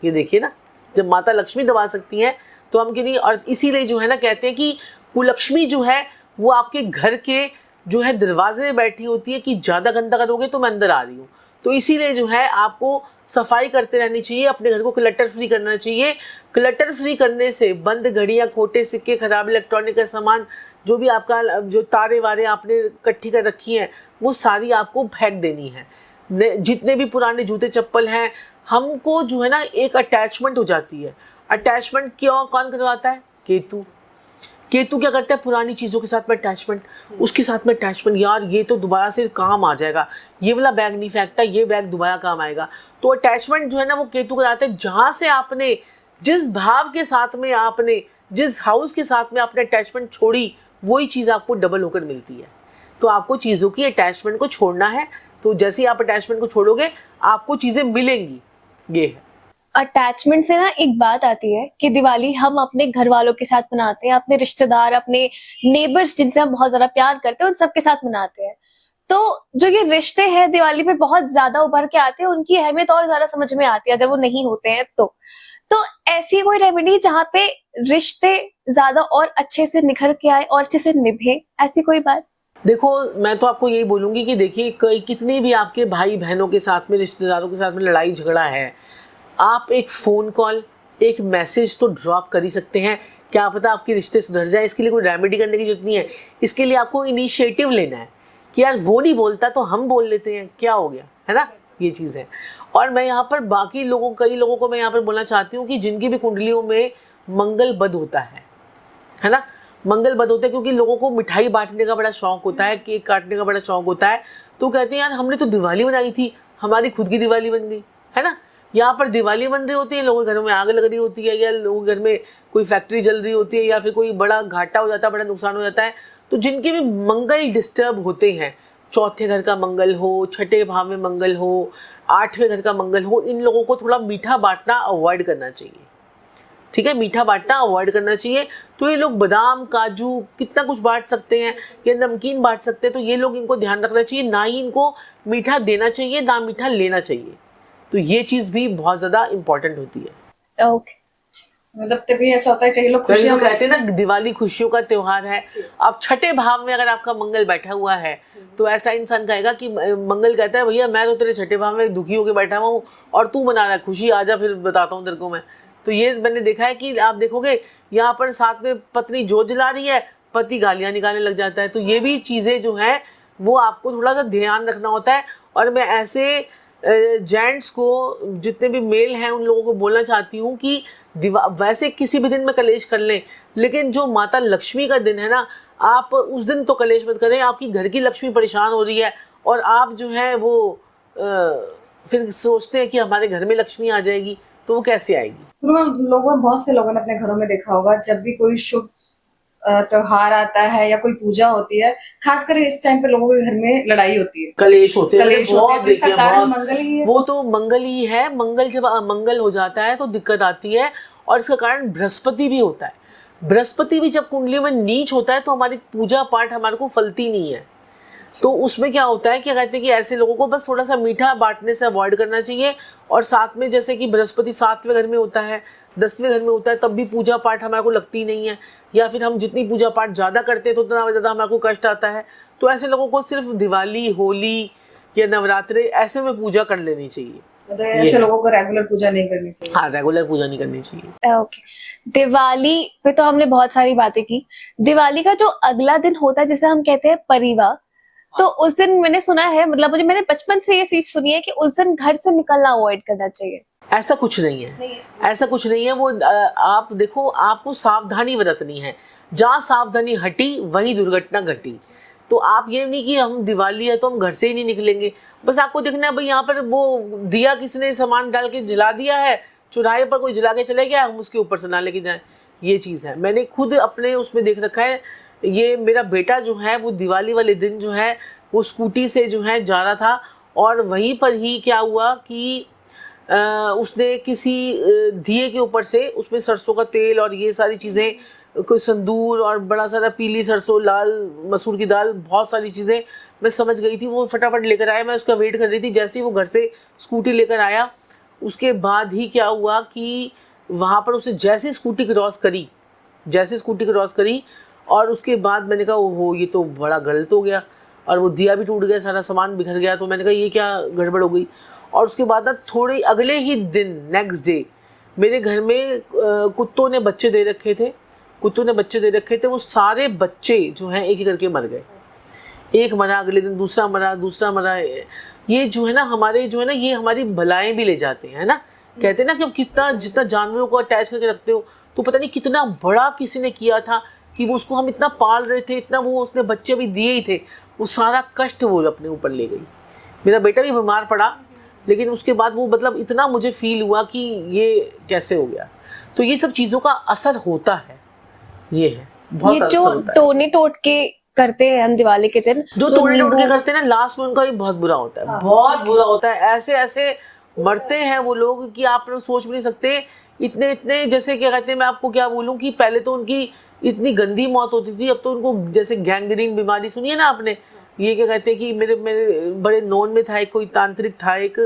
ये देखिए ना, जब माता लक्ष्मी दबा सकती हैं तो हम क्यों नहीं। और इसीलिए जो है ना, कहते हैं कि कुलक्ष्मी जो है वो आपके घर के जो है दरवाजे में बैठी होती है कि ज़्यादा गंदा करोगे तो मैं अंदर आ रही हूँ। तो इसीलिए जो है आपको सफाई करते रहनी चाहिए, अपने घर को क्लटर फ्री करना चाहिए। क्लटर फ्री करने से बंद घड़ियाँ, खोटे सिक्के, खराब इलेक्ट्रॉनिक का सामान, जो भी आपका जो तारे वारे आपने इकट्ठी कर रखी हैं, वो सारी आपको फेंक देनी है। जितने भी पुराने जूते चप्पल हैं, हमको जो है ना एक अटैचमेंट हो जाती है। अटैचमेंट क्यों कौन करवाता है? केतु। केतु क्या करता है? पुरानी चीज़ों के साथ में अटैचमेंट, उसके साथ में अटैचमेंट। यार ये तो दोबारा से काम आ जाएगा, ये वाला बैग नहीं फेंकता, ये बैग दोबारा काम आएगा। तो अटैचमेंट जो है ना वो केतु कराते हैं। जहाँ से आपने जिस भाव के साथ में, आपने जिस हाउस के साथ में आपने अटैचमेंट छोड़ी, वही चीज़ आपको डबल होकर मिलती है। तो आपको चीज़ों की अटैचमेंट को छोड़ना है। तो जैसे ही आप अटैचमेंट को छोड़ोगे आपको चीज़ें मिलेंगी। ये है। अटैचमेंट से ना एक बात आती है कि दिवाली हम अपने घर वालों के साथ मनाते हैं, अपने रिश्तेदार, अपने नेबर्स जिनसे हम बहुत ज्यादा प्यार करते हैं, उन सबके साथ मनाते हैं। तो जो ये रिश्ते हैं दिवाली पे बहुत ज्यादा उभर के आते हैं, उनकी अहमियत और ज्यादा समझ में आती है अगर वो नहीं होते हैं तो ऐसी कोई रेमेडी जहाँ पे रिश्ते ज्यादा और अच्छे से निखर के आए और अच्छे से निभे, ऐसी कोई बात? देखो, मैं तो आपको यही बोलूँगी कि देखिए कितनी भी आपके भाई बहनों के साथ में, रिश्तेदारों के साथ में लड़ाई झगड़ा है, आप एक फ़ोन कॉल, एक मैसेज तो ड्रॉप कर ही सकते हैं। क्या पता आपके रिश्ते सुधर जाए। इसके लिए कोई रेमेडी करने की जरूरत नहीं है। इसके लिए आपको इनिशिएटिव लेना है कि यार वो नहीं बोलता तो हम बोल लेते हैं, क्या हो गया, है ना, ये चीज़ है। और मैं यहाँ पर बाकी लोगों, कई लोगों को मैं यहाँ पर बोलना चाहती हूँ कि जिनकी भी कुंडलियों में मंगल बद होता है ना, मंगल बद होता है, क्योंकि लोगों को मिठाई बांटने का बड़ा शौक होता है, केक काटने का बड़ा शौक होता है। तो कहते हैं यार हमने तो दिवाली बनाई थी, हमारी खुद की दिवाली बन गई, है ना। यहाँ पर दिवाली बन रही होती है, लोगों के घरों में आग लग रही होती है, या लोगों के घर में कोई फैक्ट्री जल रही होती है, या फिर कोई बड़ा घाटा हो जाता है, बड़ा नुकसान हो जाता है। तो जिनके भी मंगल डिस्टर्ब होते हैं, चौथे घर का मंगल हो, छठे भाव में मंगल हो, 8वें घर का मंगल हो, इन लोगों को थोड़ा मीठा बांटना अवॉइड करना चाहिए। ठीक है, मीठा बांटना अवॉइड करना चाहिए। तो ये लोग बादाम, काजू, कितना कुछ बांट सकते हैं, या नमकीन बांट सकते हैं। तो ये लोग, इनको ध्यान रखना चाहिए, ना ही इनको मीठा देना चाहिए, ना मीठा लेना चाहिए। तो ये चीज़ भी बहुत ज़्यादा इम्पॉर्टेंट होती है। ओके, मतलब तभी ऐसा होता है कई लोग कई खुशियां लोग कहते हैं ना दिवाली खुशियों का त्योहार है। अब छठे भाव में अगर आपका मंगल बैठा हुआ है तो ऐसा इंसान कहेगा कि मंगल कहता है भैया मैं तो तेरे छठे भाव में दुखी होकर बैठा हुआ हूँ और तू मना रहा है खुशी, आजा फिर बताता हूँ तेरे को मैं। तो ये मैंने देखा है कि आप देखोगे यहाँ पर साथ में पत्नी जोत जला रही है, पति गालियां निकालने लग जाता है। तो ये भी चीजें जो है वो आपको थोड़ा सा ध्यान रखना होता है। और मैं ऐसे जेंट्स को जितने भी मेल हैं उन लोगों को बोलना चाहती हूँ कि वैसे किसी भी दिन में कलेश कर लें, लेकिन जो माता लक्ष्मी का दिन है ना, आप उस दिन तो कलेश मत करें। आपकी घर की लक्ष्मी परेशान हो रही है और आप जो है वो फिर सोचते हैं कि हमारे घर में लक्ष्मी आ जाएगी, तो वो कैसे आएगी। बहुत से लोगों ने अपने घरों में देखा होगा जब भी कोई शुभ त्योहार आता है या कोई पूजा होती है, खासकर इस टाइम पे लोगों के घर में लड़ाई होती है, कलेश होते हैं। कलेश होते हैं। तो इसका कारण मंगल ही है। वो तो मंगल ही है। मंगल जब अमंगल हो जाता है तो दिक्कत आती है और इसका कारण बृहस्पति भी होता है। बृहस्पति भी जब कुंडली में नीच होता है तो हमारी पूजा पाठ हमारे को फलती नहीं है। तो उसमें क्या होता है कि कहते हैं कि ऐसे लोगों को बस थोड़ा सा मीठा बांटने से अवॉइड करना चाहिए। और साथ में जैसे कि बृहस्पति 7वें घर में होता है, 10वें घर में होता है, तब भी पूजा पाठ हमारे को लगती नहीं है, या फिर हम जितनी पूजा पाठ ज़्यादा करते हैं तो उतना ज़्यादा हमारे को कष्ट आता है। तो ऐसे लोगों को सिर्फ दिवाली, होली या नवरात्रे ऐसे में पूजा कर लेनी चाहिए। मतलब ऐसे लोगों को रेगुलर पूजा नहीं करनी चाहिए। हाँ, रेगुलर पूजा नहीं करनी चाहिए। ओके, दिवाली पे तो हमने बहुत सारी बातें की। दिवाली का जो अगला दिन होता है जिसे हम कहते हैं परिवा, तो उस दिन मैंने सुना है, मतलब मैंने बचपन से ये चीज सुनी है कि उस दिन घर से निकलना अवॉइड करना चाहिए। ऐसा कुछ नहीं है, ऐसा कुछ नहीं है। वो आप देखो, आपको सावधानी बरतनी है। जहाँ सावधानी हटी वहीं दुर्घटना घटी। तो आप ये नहीं कि हम दिवाली है तो हम घर से ही नहीं निकलेंगे। बस आपको देखना है भाई यहाँ पर वो दिया किसने सामान डाल के जला दिया है, चौराहे पर कोई जला के चले गया, हम उसके ऊपर से ना लेके जाएं। ये चीज़ है, मैंने खुद अपने उसमें देख रखा है। ये मेरा बेटा जो है वो दिवाली वाले दिन जो है वो स्कूटी से जो है जा रहा था और वहीं पर ही क्या हुआ कि उसने किसी दिए के ऊपर से उसमें सरसों का तेल और ये सारी चीज़ें, कोई संदूर और बड़ा सारा पीली सरसों, लाल मसूर की दाल, बहुत सारी चीज़ें मैं समझ गई थी। वो फटाफट लेकर आया, मैं उसका वेट कर रही थी। जैसे ही वो घर से स्कूटी लेकर आया उसके बाद ही क्या हुआ कि वहाँ पर उसे जैसे स्कूटी क्रॉस करी और उसके बाद मैंने कहा ओहो ये तो बड़ा गलत हो गया, और वो दिया भी टूट गया, सारा सामान बिखर गया। तो मैंने कहा ये क्या गड़बड़ हो गई। और उसके बाद ना थोड़े अगले ही दिन नेक्स्ट डे मेरे घर में कुत्तों ने बच्चे दे रखे थे। वो सारे बच्चे जो हैं एक एक करके मर गए। एक मरा, अगले दिन दूसरा मरा। ये जो है ना हमारे जो है ना ये हमारी भलाएं भी ले जाते हैं ना। कहते हैं ना कि अब कितना जितना जानवरों को अटैच करके रखते हो तो पता नहीं कितना बड़ा किसी ने किया था कि वो उसको हम इतना पाल रहे थे, इतना वो उसने बच्चे भी दिए ही थे, वो सारा कष्ट वो अपने ऊपर ले गई। मेरा बेटा भी बीमार पड़ा, लेकिन उसके बाद वो मतलब इतना मुझे फील हुआ कि ये कैसे हो गया। तो ये सब चीज़ों का असर होता है, ये है बहुत ये असर जो होता है। टोने टोट के करते हैं हम दिवाली के दिन, जो तोड़े टोड़ के करते हैं ना, लास्ट में उनका भी बहुत बुरा होता है, बहुत बुरा होता है। ऐसे ऐसे मरते हैं वो लोग कि आप सोच भी नहीं सकते। इतने जैसे क्या कहते हैं, मैं आपको क्या बोलूं कि पहले तो उनकी इतनी गंदी मौत होती थी, अब तो उनको जैसे गैंग्रीन बीमारी सुनी है ना आपने, ये क्या कहते हैं कि मेरे बड़े नॉन में था एक कोई तांत्रिक था एक,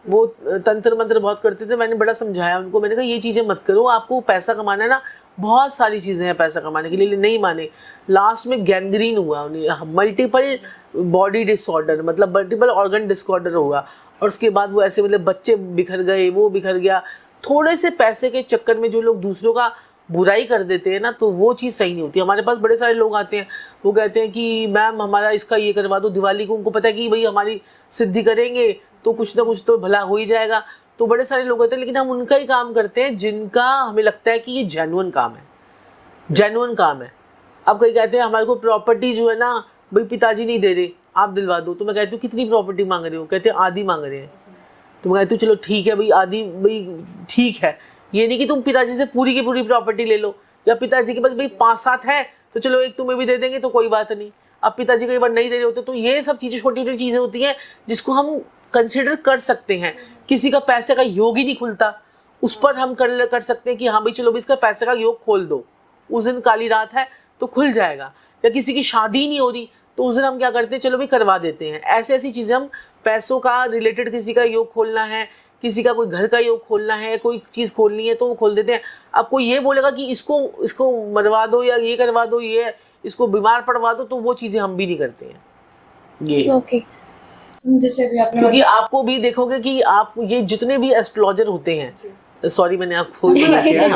वो तंत्र मंत्र बहुत करते थे। मैंने बड़ा समझाया उनको, मैंने कहा ये चीज़ें मत करो, आपको पैसा कमाना है ना, बहुत सारी चीज़ें हैं पैसा कमाने के लिए, नहीं माने। लास्ट में गैंग्रीन हुआ उन्हें, मल्टीपल बॉडी डिसऑर्डर, मतलब मल्टीपल ऑर्गन डिसऑर्डर हुआ। और उसके बाद वो ऐसे मतलब बच्चे बिखर गए, वो बिखर गया। थोड़े से पैसे के चक्कर में जो लोग दूसरों का बुराई कर देते हैं ना, तो वो चीज़ सही नहीं होती। हमारे पास बड़े सारे लोग आते हैं, वो कहते हैं कि मैम हमारा इसका ये करवा दो दिवाली को। उनको पता है कि भाई हमारी सिद्धि करेंगे तो कुछ ना कुछ तो भला हो ही जाएगा। तो बड़े सारे लोग होते हैं, लेकिन हम उनका ही काम करते हैं जिनका हमें लगता है कि ये जेन्युइन काम है। अब कई कहते हैं हमारे को प्रॉपर्टी जो है ना भाई पिताजी नहीं दे रहे, आप दिलवा दो। तो मैं कहती हूँ कितनी प्रॉपर्टी मांग रहे हो? कहते हैं आधी मांग रहे हैं। तो मैं कहती हूँ चलो ठीक है भाई, आधी भाई ठीक है। ये नहीं कि तुम पिताजी से पूरी की पूरी प्रॉपर्टी ले लो, या पिताजी के पास भाई 5-7 है तो चलो एक तुम्हें भी दे देंगे तो कोई बात नहीं। अब पिताजी कई बार नहीं दे रहे होते, तो ये सब चीज़ें छोटी छोटी चीज़ें होती हैं जिसको हम कंसिडर कर सकते हैं। किसी का पैसे का योग ही नहीं खुलता, उस पर हम कर सकते हैं कि हाँ भाई चलो भी इसका पैसे का योग खोल दो, उस दिन काली रात है तो खुल जाएगा। या किसी की शादी नहीं हो रही तो उस दिन हम क्या करते हैं, चलो भी करवा देते हैं। ऐसी चीज़ें हम पैसों का रिलेटेड, किसी का योग खोलना है, किसी का कोई घर का योग खोलना है, कोई चीज़ खोलनी है तो वो खोल देते हैं। अब कोई ये बोलेगा कि इसको मरवा दो या ये करवा दो, ये इसको बीमार पड़वा दो, तो वो चीज़ें हम भी नहीं करते हैं ये। ओके। जैसे भी आपने क्योंकि आपको भी देखोगे कि आप ये जितने भी एस्ट्रोलॉजर होते हैं, सॉरी मैंने आपको बोला किया,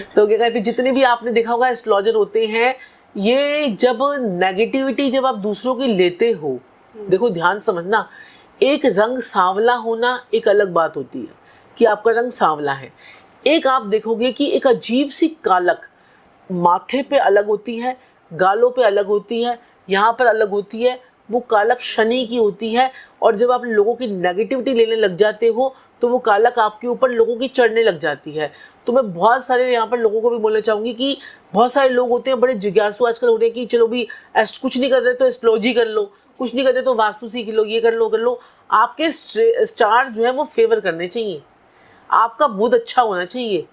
तो क्या कहते हैं, जितने भी आपने देखा होगा एस्ट्रोलॉजर होते हैं, ये जब नेगेटिविटी जब आप दूसरों की लेते हो, देखो ध्यान समझना, एक रंग सांवला होना एक अलग बात होती है कि आपका रंग सांवला है। एक आप देखोगे कि एक अजीब सी कालक माथे पे अलग होती है, गालों पे अलग होती है, यहाँ पर अलग होती है, वो कालक शनि की होती है। और जब आप लोगों की नेगेटिविटी लेने लग जाते हो तो वो कालक आपके ऊपर लोगों की चढ़ने लग जाती है। तो मैं बहुत सारे यहाँ पर लोगों को भी बोलना चाहूँगी कि बहुत सारे लोग होते हैं बड़े जिज्ञासु आजकल हो रहे हैं कि चलो भी कुछ नहीं कर रहे तो एस्ट्रोलॉजी कर लो, कुछ नहीं कर रहे तो वास्तु सीख लो, ये कर लो। आपके स्टार्स जो है वो फेवर करने चाहिए, आपका बुध अच्छा होना चाहिए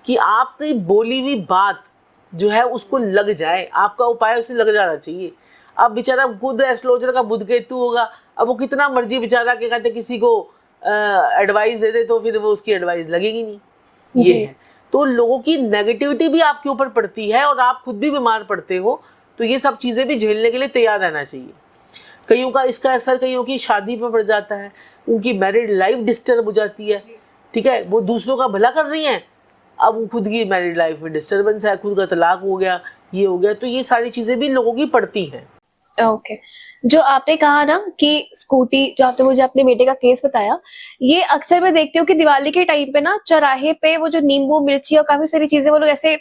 कि आपकी बोली हुई बात जो है उसको लग जाए, आपका उपाय उसे लग जाना चाहिए। अब बेचारा खुद एस्ट्रोलॉजर का बुध केतु होगा, अब वो कितना मर्जी बेचारा क्या कहते हैं किसी को एडवाइस दे दे तो फिर वो उसकी एडवाइस लगेगी नहीं, ये है। तो लोगों की नेगेटिविटी भी आपके ऊपर पड़ती है और आप खुद भी बीमार पड़ते हो, तो ये सब चीज़ें भी झेलने के लिए तैयार रहना चाहिए। कईयों का इसका असर कईयों की शादी पर पड़ जाता है, उनकी मैरिड लाइफ डिस्टर्ब हो जाती है, ठीक है, वो दूसरों का भला कर रही हैं, अब खुद की मैरिड लाइफ में डिस्टर्बेंस है, खुद का तलाक हो गया, ये हो गया, तो ये सारी चीज़ें भी लोगों की पड़ती हैं। ओके। जो आपने कहा ना कि स्कूटी, जो आपने मुझे अपने बेटे का केस बताया, ये अक्सर मैं देखती हूँ कि दिवाली के टाइम पे ना चौराहे पे वो जो नींबू मिर्ची और काफी सारी चीजें वो लोग ऐसे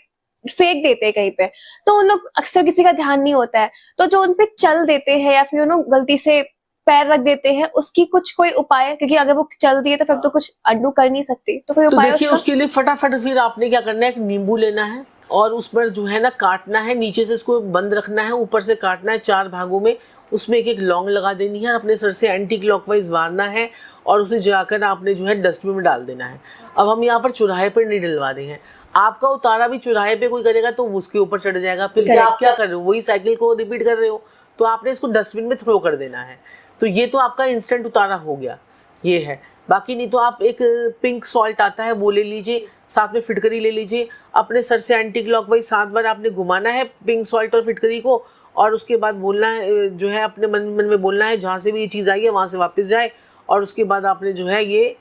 फेंक देते हैं कहीं पे, तो उन लोग अक्सर किसी का ध्यान नहीं होता है, तो जो उन पे चल देते हैं या फिर उन गलती से पैर रख देते हैं, उसकी कुछ कोई उपाय है? क्योंकि अगर वो चल दिए तो फिर तो कुछ अंडू कर नहीं सकती, तो कोई तो उपाय देखिए उसका? उसके लिए फटाफट फिर आपने क्या करना है, एक नींबू लेना है और उस पर जो है ना काटना है, नीचे से इसको बंद रखना है, ऊपर से काटना है 4 भागों में, उसमें एक एक लौंग लगा देनी है, अपने सर से एंटी क्लॉकवाइज मारना है और उसे जाकर आपने जो है डस्टबिन में डाल देना है। अब हम यहाँ पर चौराहे पर नहीं डलवा रहे हैं, आपका उतारा भी चौराहे पे कोई करेगा तो उसके ऊपर चढ़ जाएगा, फिर क्या आप क्या कर रहे हो, वही साइकिल को रिपीट कर रहे हो, तो आपने इसको डस्टबिन में थ्रो कर देना है। तो ये तो आपका इंस्टेंट उतारा हो गया, ये है। बाकी नहीं तो आप एक पिंक सॉल्ट आता है वो ले लीजिए, साथ में फिटकरी ले लीजिए, अपने सर से एंटी क्लॉकवाइज 7 बार आपने घुमाना है पिंक सॉल्ट और फिटकरी को, और उसके बाद बोलना है जो है अपने मन में बोलना है जहाँ से भी ये चीज़ आई है वहाँ से वापस जाए, और उसके बाद आपने जो है ये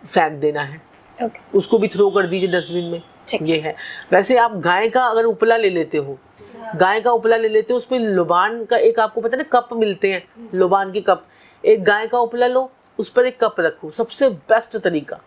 फेंक देना है, उसको भी थ्रो कर दीजिए डस्टबिन में, ये है। वैसे आप गाय का अगर उपला ले लेते हो, गाय का उपला ले लेते हो, उसमें लुबान का एक आपको पता है ना कप मिलते हैं, लुबान के कप, एक गाय का उपला लो, उस पर एक कप रखो, सबसे बेस्ट तरीका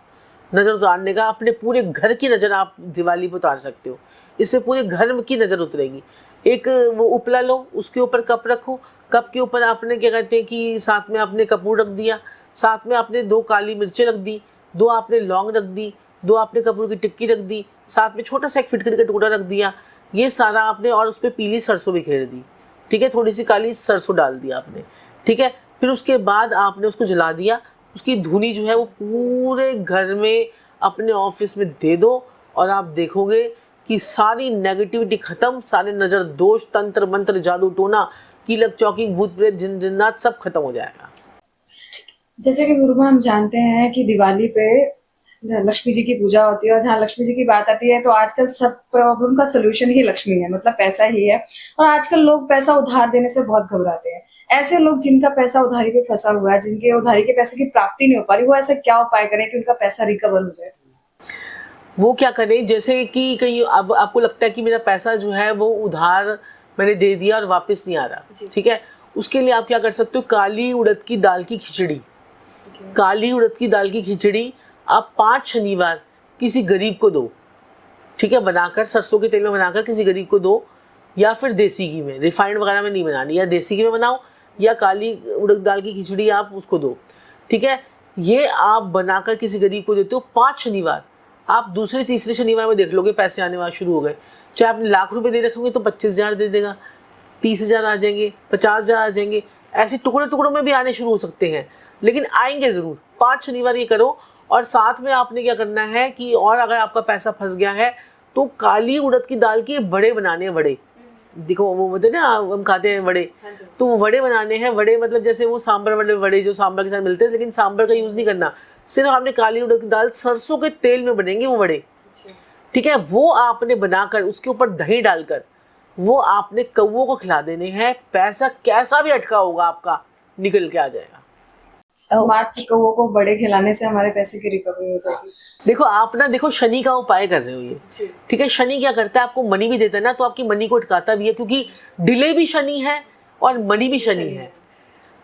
नज़र उतारने का, अपने पूरे घर की नज़र आप दिवाली पर उतार सकते हो, इससे पूरे घर की नज़र उतरेगी। एक वो उपला लो, उसके ऊपर कप रखो, कप के ऊपर आपने क्या कहते हैं कि साथ में आपने कपूर रख दिया, साथ में आपने 2 काली मिर्चें रख दी, 2 आपने लौंग रख दी, 2 आपने कपूर की टिक्की रख दी, साथ में छोटा सा एक फिटकरी का टुकड़ा रख दिया, ये सारा आपने, और उस पर पीली सरसों बिखेर दी, ठीक है, थोड़ी सी काली सरसों डाल दी आपने, ठीक है। फिर उसके बाद आपने उसको जला दिया, उसकी धुनी जो है वो पूरे घर में अपने ऑफिस में दे दो, और आप देखोगे कि सारी नेगेटिविटी खत्म, सारे नज़र दोष, तंत्र मंत्र, जादू टोना, कीलक चौकी, भूत प्रेत, जिन्नात सब खत्म हो जाएगा। जैसे कि गुरुमा हम जानते हैं कि दिवाली पे लक्ष्मी जी की पूजा होती है, और जहाँ लक्ष्मी जी की बात आती है तो आजकल सब प्रॉब्लम का सोल्यूशन ही लक्ष्मी है, मतलब पैसा ही है। और आजकल लोग पैसा उधार देने से बहुत घबराते हैं। ऐसे लोग जिनका पैसा उधारी पे फंसा हुआ है, जिनके उधारी के पैसे की प्राप्ति नहीं हो पा रही, वो ऐसे क्या उपाय करें कि उनका पैसा रिकवर हो जाए? वो क्या करें, जैसे कि कहीं अब आपको लगता है कि मेरा पैसा जो है वो उधार मैंने दे दिया और वापस नहीं आ रहा, ठीक है, उसके लिए आप क्या कर सकते हो, काली उड़द की दाल की खिचड़ी, काली उड़द की दाल की खिचड़ी आप 5 शनिवार किसी गरीब को दो, ठीक है, बनाकर सरसों के तेल में बनाकर किसी गरीब को दो, या फिर देसी घी में, रिफाइंड वगैरह में नहीं बनानी, या देसी घी में बनाओ, या काली उड़द दाल की खिचड़ी आप उसको दो, ठीक है। ये आप बनाकर किसी गरीब को देते हो 5 शनिवार, आप दूसरे तीसरे शनिवार में देख लोगे पैसे आने वाले शुरू हो गए। चाहे आपने लाख रुपए दे रखे होंगे तो 25,000 दे देगा, 30,000 आ जाएंगे, 50,000 आ जाएंगे, ऐसे टुकड़े टुकड़ों में भी आने शुरू हो सकते हैं, लेकिन आएंगे ज़रूर। 5 शनिवार ये करो, और साथ में आपने क्या करना है कि, और अगर आपका पैसा फंस गया है तो काली उड़द की दाल के बड़े बनाने हैं, बड़े, देखो वो बोलते हैं ना हम खाते हैं बड़े, तो वो बड़े बनाने हैं, बड़े मतलब जैसे वो सांभर वाले बड़े जो सांभर के साथ मिलते हैं, लेकिन सांभर का यूज़ नहीं करना, सिर्फ आपने काली उड़द की दाल सरसों के तेल में बनेंगे वो वड़े, ठीक है, वो आपने बनाकर उसके ऊपर दही डालकर वो आपने कौवों को खिला देने हैं। पैसा कैसा भी अटका होगा आपका निकल के आ जाएगा। मात्र कौवों को बड़े खिलाने से हमारे पैसे की रिकवरी हो जाएगी। देखो आप ना, देखो शनि का उपाय कर रहे हो ये, ठीक है, शनि क्या करता है, आपको मनी भी देता है ना, तो आपकी मनी को अटकाता भी है, क्योंकि डिले भी शनि है और मनी भी शनि है।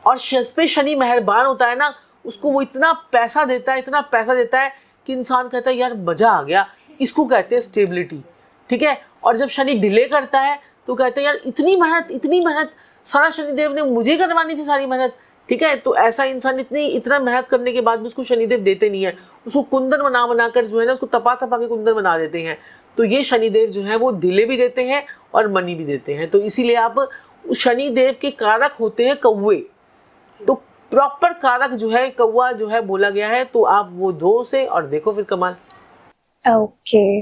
और जिस पे शनि मेहरबान होता है ना, उसको वो इतना पैसा देता है, इतना पैसा देता है कि इंसान कहता है यार मजा आ गया। इसको कहते हैं स्टेबिलिटी, ठीक है। और जब शनि डिले करता है तो कहते हैं यार इतनी मेहनत सारा शनिदेव ने मुझे करवानी थी सारी मेहनत, ठीक है। तो ऐसा इंसान इतना मेहनत करने के बाद भी उसको शनिदेव देते नहीं है, उसको कुंदन बना कर जो है ना, उसको तपा के कुंदन बना देते हैं। तो ये शनिदेव जो है वो डिले भी देते हैं और मनी भी देते हैं। तो इसीलिए आप शनिदेव के कारक होते हैं कौवे, तो प्रॉपर कारक जो है कौवा जो है बोला गया है, तो आप वो धो से और देखो फिर कमाल। ओके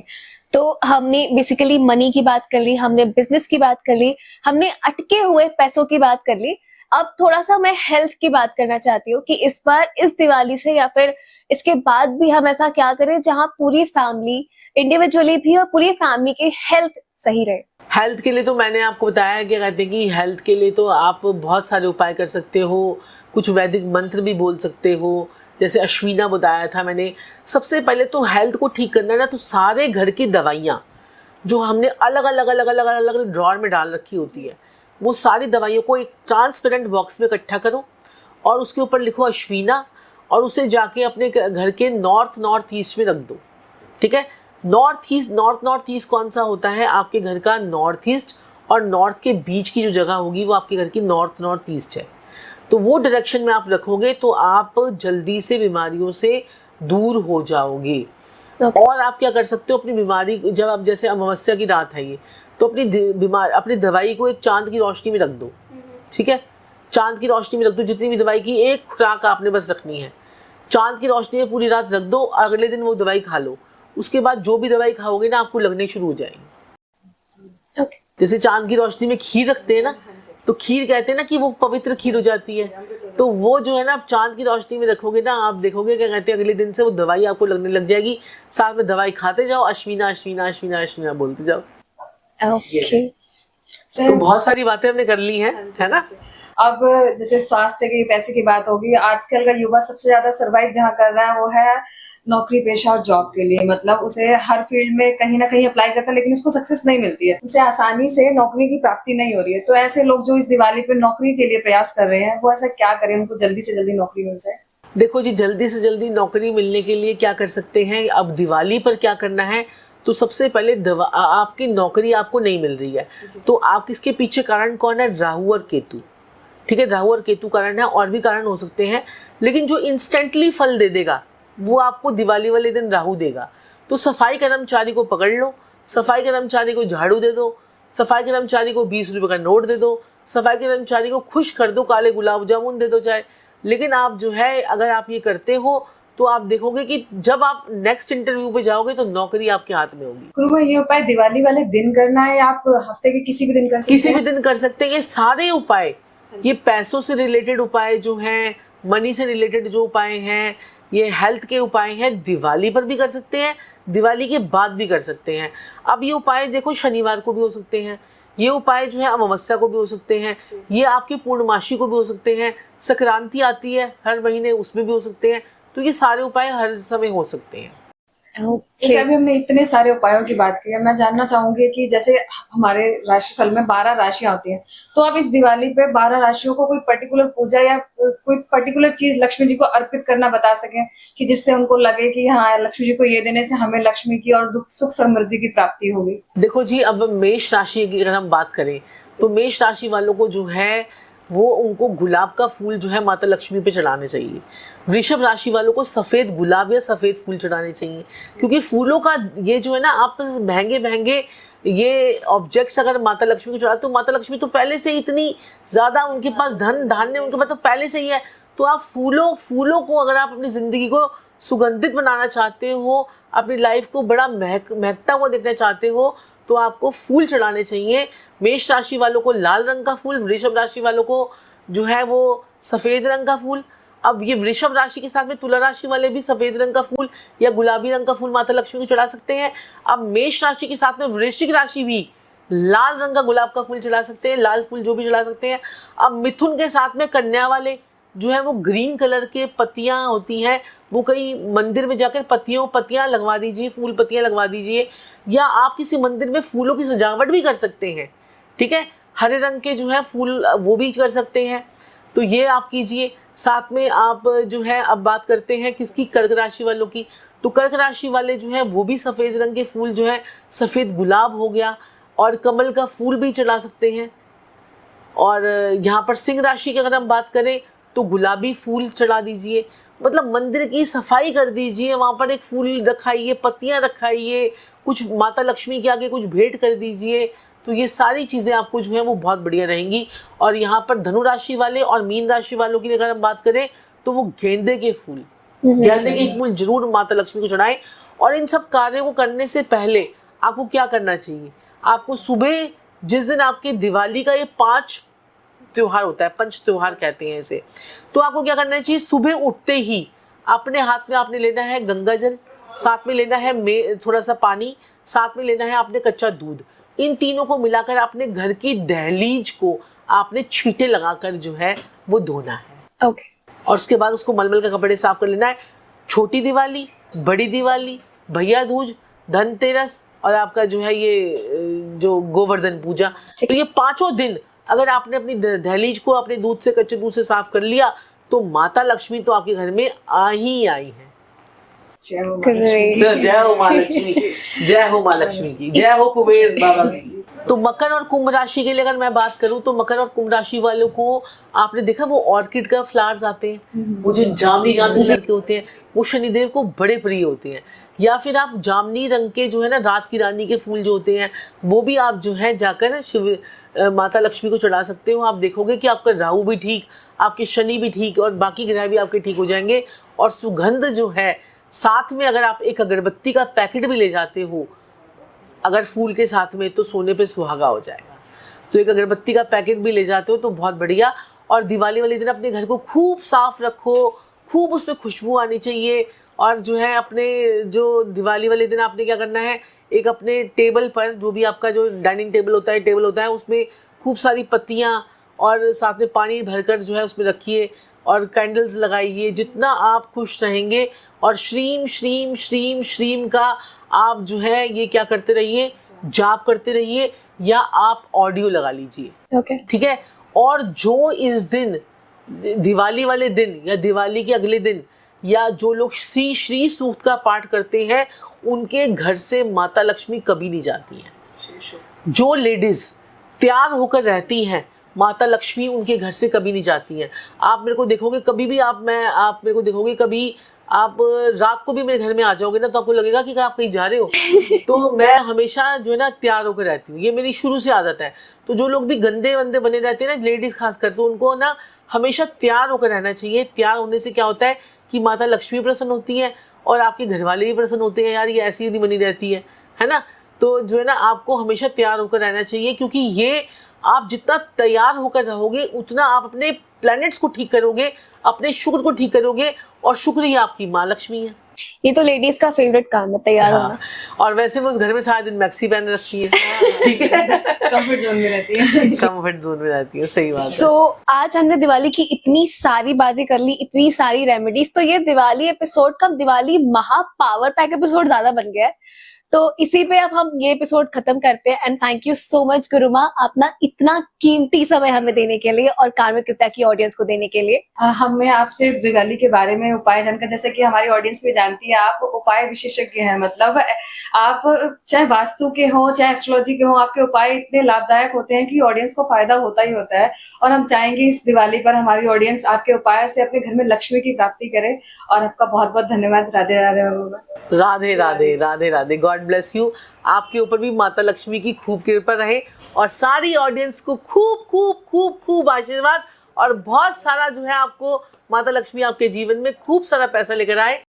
तो हमने बेसिकली मनी की बात कर ली, हमने बिजनेस की बात कर ली, हमने अटके हुए पैसों की बात कर ली। अब थोड़ा सा मैं हेल्थ की बात करना चाहती हूँ कि इस बार इस दिवाली से या फिर इसके बाद भी हम ऐसा क्या करें जहाँ पूरी फैमिली इंडिविजुअली भी और पूरी फैमिली की हेल्थ सही रहे। हेल्थ के लिए तो मैंने आपको बताया क्या कहते हैं कि हेल्थ के लिए तो आप बहुत सारे उपाय कर सकते हो, कुछ वैदिक मंत्र भी बोल सकते हो, जैसे अश्विना बताया था मैंने। सबसे पहले तो हेल्थ को ठीक करना है ना, तो सारे घर की दवाइयाँ जो हमने अलग अलग ड्रॉर में डाल रखी होती है, वो सारी दवाइयों को एक ट्रांसपेरेंट बॉक्स में इकट्ठा करो और उसके ऊपर लिखो अश्विना, और उसे जाके अपने घर के नॉर्थ ईस्ट में रख दो, ठीक है। नॉर्थ ईस्ट कौन सा होता है, आपके घर का नॉर्थ ईस्ट और नॉर्थ के बीच की जो जगह होगी वो आपके घर की नॉर्थ ईस्ट है। तो वो डायरेक्शन में आप रखोगे तो आप जल्दी से बीमारियों से दूर हो जाओगे। और आप क्या कर सकते हो, अपनी बीमारी जब आप, जैसे अमावस्या की रात है ये, तो अपनी दवाई को एक चांद की रोशनी में रख दो, ठीक है, चांद की रोशनी में रख दो। जितनी भी दवाई की एक खुराक आपने बस रखनी है, चांद की रोशनी में पूरी रात रख दो, अगले दिन वो दवाई खा लो। उसके बाद जो भी दवाई खाओगे ना आपको लगने शुरू हो जाएंगी। जैसे चांद की रोशनी में खीर रखते हैं ना, तो खीर कहते हैं ना कि वो पवित्र खीर हो जाती है, तो वो जो है ना आप चांद की रोशनी में रखोगे ना, आप देखोगे क्या कहते हैं अगले दिन से वो दवाई आपको लगने लग जाएगी। साथ में दवाई खाते जाओ, अश्विना बोलते जाओ। ओके तो बहुत सारी बातें हमने कर ली हैं, है ना। अब जैसे स्वास्थ्य की पैसे की बात होगी, आजकल का युवा सबसे ज्यादा सर्वाइव जहाँ कर रहा है वो है नौकरी पेशा और जॉब के लिए। मतलब उसे हर फील्ड में कहीं ना कहीं अप्लाई करता है लेकिन उसको सक्सेस नहीं मिलती है, उसे आसानी से नौकरी की प्राप्ति नहीं हो रही है। तो ऐसे लोग जो इस दिवाली पे नौकरी के लिए प्रयास कर रहे हैं वो ऐसा क्या करें उनको जल्दी से जल्दी नौकरी मिल जाए? देखो जी, जल्दी से जल्दी नौकरी मिलने के लिए क्या कर सकते हैं, अब दिवाली पर क्या करना है, तो सबसे पहले आपकी नौकरी आपको नहीं मिल रही है तो आप इसके पीछे कारण कौन है, राहु और केतु, ठीक है, राहु और केतु कारण है, और भी कारण हो सकते हैं, लेकिन जो इंस्टेंटली फल दे देगा वो आपको दिवाली वाले दिन राहु देगा। तो सफाई कर्मचारी को पकड़ लो, सफाई कर्मचारी को झाड़ू दे दो, सफाई कर्मचारी को 20 रुपये का नोट दे दो, सफाई कर्मचारी को खुश कर दो, काले गुलाब जामुन दे दो चाहे। लेकिन आप जो है अगर आप ये करते हो तो आप देखोगे कि जब आप नेक्स्ट इंटरव्यू पे जाओगे तो नौकरी आपके हाथ में होगी। गुरुमा, ये उपाय दिवाली वाले दिन करना है या आप हफ्ते के किसी भी दिन कर सकते हैं? किसी भी दिन कर सकते हैं। ये सारे उपाय, ये पैसों से रिलेटेड उपाय जो हैं, मनी से रिलेटेड जो उपाय हैं, ये हेल्थ के उपाय हैं, दिवाली पर भी कर सकते हैं, दिवाली के बाद भी कर सकते हैं। अब ये उपाय देखो शनिवार को भी हो सकते हैं, ये उपाय जो है अमावस्या को भी हो सकते हैं, ये आपके पूर्णमासी को भी हो सकते हैं, संक्रांति आती है हर महीने उसमें भी हो सकते हैं। तो ये सारे उपाय हर समय हो सकते हैं। जैसे अभी हमने इतने सारे उपायों की बात की है, मैं जानना चाहूंगी कि जैसे हमारे राशिफल में 12 राशियां होती हैं, तो आप इस दिवाली पे 12 राशियों को कोई पर्टिकुलर पूजा या कोई पर्टिकुलर चीज लक्ष्मी जी को अर्पित करना बता सकें कि जिससे उनको लगे कि हाँ लक्ष्मी जी को ये देने से हमें लक्ष्मी की और सुख समृद्धि की प्राप्ति होगी? देखो जी, अब मेष राशि की अगर हम बात करें तो मेष राशि वालों को जो है वो उनको गुलाब का फूल जो है माता लक्ष्मी पे चढ़ाने चाहिए। वृषभ राशि वालों को सफ़ेद गुलाब या सफ़ेद फूल चढ़ाने चाहिए, क्योंकि फूलों का ये जो है ना, आप महंगे ये ऑब्जेक्ट्स अगर माता लक्ष्मी को चढ़ाते तो माता लक्ष्मी तो पहले से इतनी ज़्यादा उनके पास धन धान्य उनके पास तो पहले से ही है। तो आप फूलों को अगर आप अपनी ज़िंदगी को सुगंधित बनाना चाहते हो, अपनी लाइफ को बड़ा महकता हुआ देखना चाहते हो, तो आपको फूल चढ़ाने चाहिए। मेष राशि वालों को लाल रंग का फूल, वृषभ राशि वालों को जो है वो सफ़ेद रंग का फूल, अब ये वृषभ राशि के साथ में तुला राशि वाले भी सफेद रंग का फूल या गुलाबी रंग का फूल माता लक्ष्मी को चढ़ा सकते हैं। अब मेष राशि के साथ में वृश्चिक राशि भी लाल रंग का गुलाब का फूल चढ़ा सकते हैं, लाल फूल जो भी चढ़ा सकते हैं। अब मिथुन के साथ में कन्या वाले जो है वो ग्रीन कलर के पत्तियां होती हैं, वो कहीं मंदिर में जाकर पत्तियां लगवा दीजिए, फूल पत्तियां लगवा दीजिए, या आप किसी मंदिर में फूलों की सजावट भी कर सकते हैं। ठीक है, हरे रंग के जो है फूल वो भी कर सकते हैं, तो ये आप कीजिए। साथ में आप जो है अब बात करते हैं किसकी, कर्क राशि वालों की। तो कर्क राशि वाले जो है वो भी सफ़ेद रंग के फूल जो है, सफ़ेद गुलाब हो गया और कमल का फूल भी चढ़ा सकते हैं। और यहाँ पर सिंह राशि की अगर हम बात करें तो गुलाबी फूल चढ़ा दीजिए, मतलब मंदिर की सफाई कर दीजिए, वहाँ पर एक फूल रखाइए, पत्तियाँ रखाइए, कुछ माता लक्ष्मी के आगे कुछ भेंट कर दीजिए। तो ये सारी चीज़ें आपको जो है वो बहुत बढ़िया रहेंगी। और यहाँ पर धनु राशि वाले और मीन राशि वालों की अगर हम बात करें तो वो गेंदे के फूल जरूर माता लक्ष्मी को चढ़ाएं। और इन सब कार्यों को करने से पहले आपको क्या करना चाहिए, आपको सुबह जिस दिन आपके दिवाली का ये 5 त्योहार होता है, पंच त्योहार कहते हैं इसे, तो आपको क्या करना चाहिए, सुबह उठते ही अपने हाथ में आपने लेना है गंगा जल, साथ में लेना है थोड़ा सा पानी, साथ में लेना है आपने कच्चा दूध। इन तीनों को मिलाकर अपने घर की दहलीज को आपने छींटे लगाकर जो है वो धोना है। ओके। और उसके बाद उसको मलमल का कपड़े साफ कर लेना है। छोटी दिवाली, बड़ी दिवाली, भैया दूज, धनतेरस और आपका जो है ये जो गोवर्धन पूजा, तो ये 5 दिन अगर आपने अपनी दहलीज को अपने दूध से, कच्चे दूध से साफ कर लिया तो माता लक्ष्मी तो आपके घर में आ ही आई है। जय हो माँ लक्ष्मी। जय हो माँ लक्ष्मी की, जय हो माँ लक्ष्मी की, जय हो कुबेर बाबा की। तो मकर और कुंभ राशि के लिए अगर मैं बात करूं तो मकर और कुंभ राशि वालों को आपने देखा वो ऑर्किड का फ्लावर्स आते हैं, वो जो जामुनी रंग के होते हैं, वो शनिदेव को बड़े प्रिय होते हैं। या फिर आप जामुनी रंग के जो है ना रात की रानी के फूल जो होते हैं वो भी आप जो है जाकर शिव माता लक्ष्मी को चढ़ा सकते हो। आप देखोगे कि आपका राहु भी ठीक, आपके शनि भी ठीक और बाकी ग्रह भी आपके ठीक हो जाएंगे। और सुगंध जो है साथ में अगर आप एक अगरबत्ती का पैकेट भी ले जाते हो अगर फूल के साथ में, तो सोने पे सुहागा हो जाएगा। तो एक अगरबत्ती का पैकेट भी ले जाते हो तो बहुत बढ़िया। और दिवाली वाले दिन अपने घर को खूब साफ रखो, खूब उसमें खुशबू आनी चाहिए। और जो है अपने जो दिवाली वाले दिन आपने क्या करना है, एक अपने टेबल पर जो भी आपका जो डाइनिंग टेबल होता है उसमें खूब सारी पत्तियाँ और साथ में पानी भरकर जो है उसमें रखिए और कैंडल्स लगाइए। जितना आप खुश रहेंगे और श्रीम श्रीम श्रीम श्रीम का आप जो है ये क्या करते रहिए, जाप करते रहिए या आप ऑडियो लगा लीजिए। ओके। ठीक है। और जो इस दिन दिवाली वाले दिन या दिवाली के अगले दिन या जो लोग श्री सूक्त का पाठ करते हैं उनके घर से माता लक्ष्मी कभी नहीं जाती हैं। जो लेडीज तैयार होकर रहती हैं माता लक्ष्मी उनके घर से कभी नहीं जाती हैं। आप मेरे को देखोगे कभी भी आप मेरे को देखोगे कभी आप रात को भी मेरे घर में आ जाओगे ना तो आपको लगेगा कि आप कहीं जा रहे हो। तो मैं हमेशा जो है ना तैयार होकर रहती हूँ, ये मेरी शुरू से आदत है। तो जो लोग भी गंदे वंदे बने रहते हैं ना लेडीज खासकर, तो उनको ना हमेशा तैयार होकर रहना चाहिए। तैयार होने से क्या होता है कि माता लक्ष्मी प्रसन्न होती है और आपके घर वाले भी प्रसन्न होते हैं। यार ये ऐसी ही बनी रहती है ना। तो जो है ना आपको हमेशा तैयार होकर रहना चाहिए, क्योंकि ये आप जितना तैयार होकर रहोगे उतना आप अपने प्लैनेट्स को ठीक करोगे, अपने शुक्र को ठीक करोगे और शुक्र ही आपकी माँ लक्ष्मी है। ये तो लेडीज का फेवरेट काम है, तैयार होना। और वैसे वो उस घर में सारा दिन मैक्सी पहन रखी है। ठीक है, कंफर्ट जोन में रहती है। कंफर्ट जोन में रहती है, सही बात है। सो आज हमने दिवाली की इतनी सारी बातें कर ली, इतनी सारी रेमेडीज, तो ये दिवाली एपिसोड का दिवाली महा पावर पैक एपिसोड ज्यादा बन गया है। तो इसी पे अब हम ये एपिसोड खत्म करते हैं। And thank you so much Gurumaa, अपना इतना कीमती समय हमें देने के लिए और कार्मिक कृत्या की ऑडियंस को देने के लिए। हमें आपसे दिवाली के बारे में उपाय जानकर, जैसे कि हमारी ऑडियंस भी जानती है आप उपाय विशेषज्ञ हैं, मतलब आप चाहे वास्तु के हो चाहे एस्ट्रोलॉजी के हो, आपके उपाय इतने लाभदायक होते हैं कि ऑडियंस को फायदा होता ही होता है। और हम चाहेंगे इस दिवाली पर हमारी ऑडियंस आपके उपाय से अपने घर में लक्ष्मी की प्राप्ति करे। और आपका बहुत बहुत धन्यवाद। Radhe Radhe. Radhe Radhe Radhe Radhe. God bless you. आपके ऊपर भी माता लक्ष्मी की खूब कृपा रहे और सारी ऑडियंस को खूब खूब खूब खूब आशीर्वाद और बहुत सारा जो है आपको माता लक्ष्मी आपके जीवन में खूब सारा पैसा लेकर आए।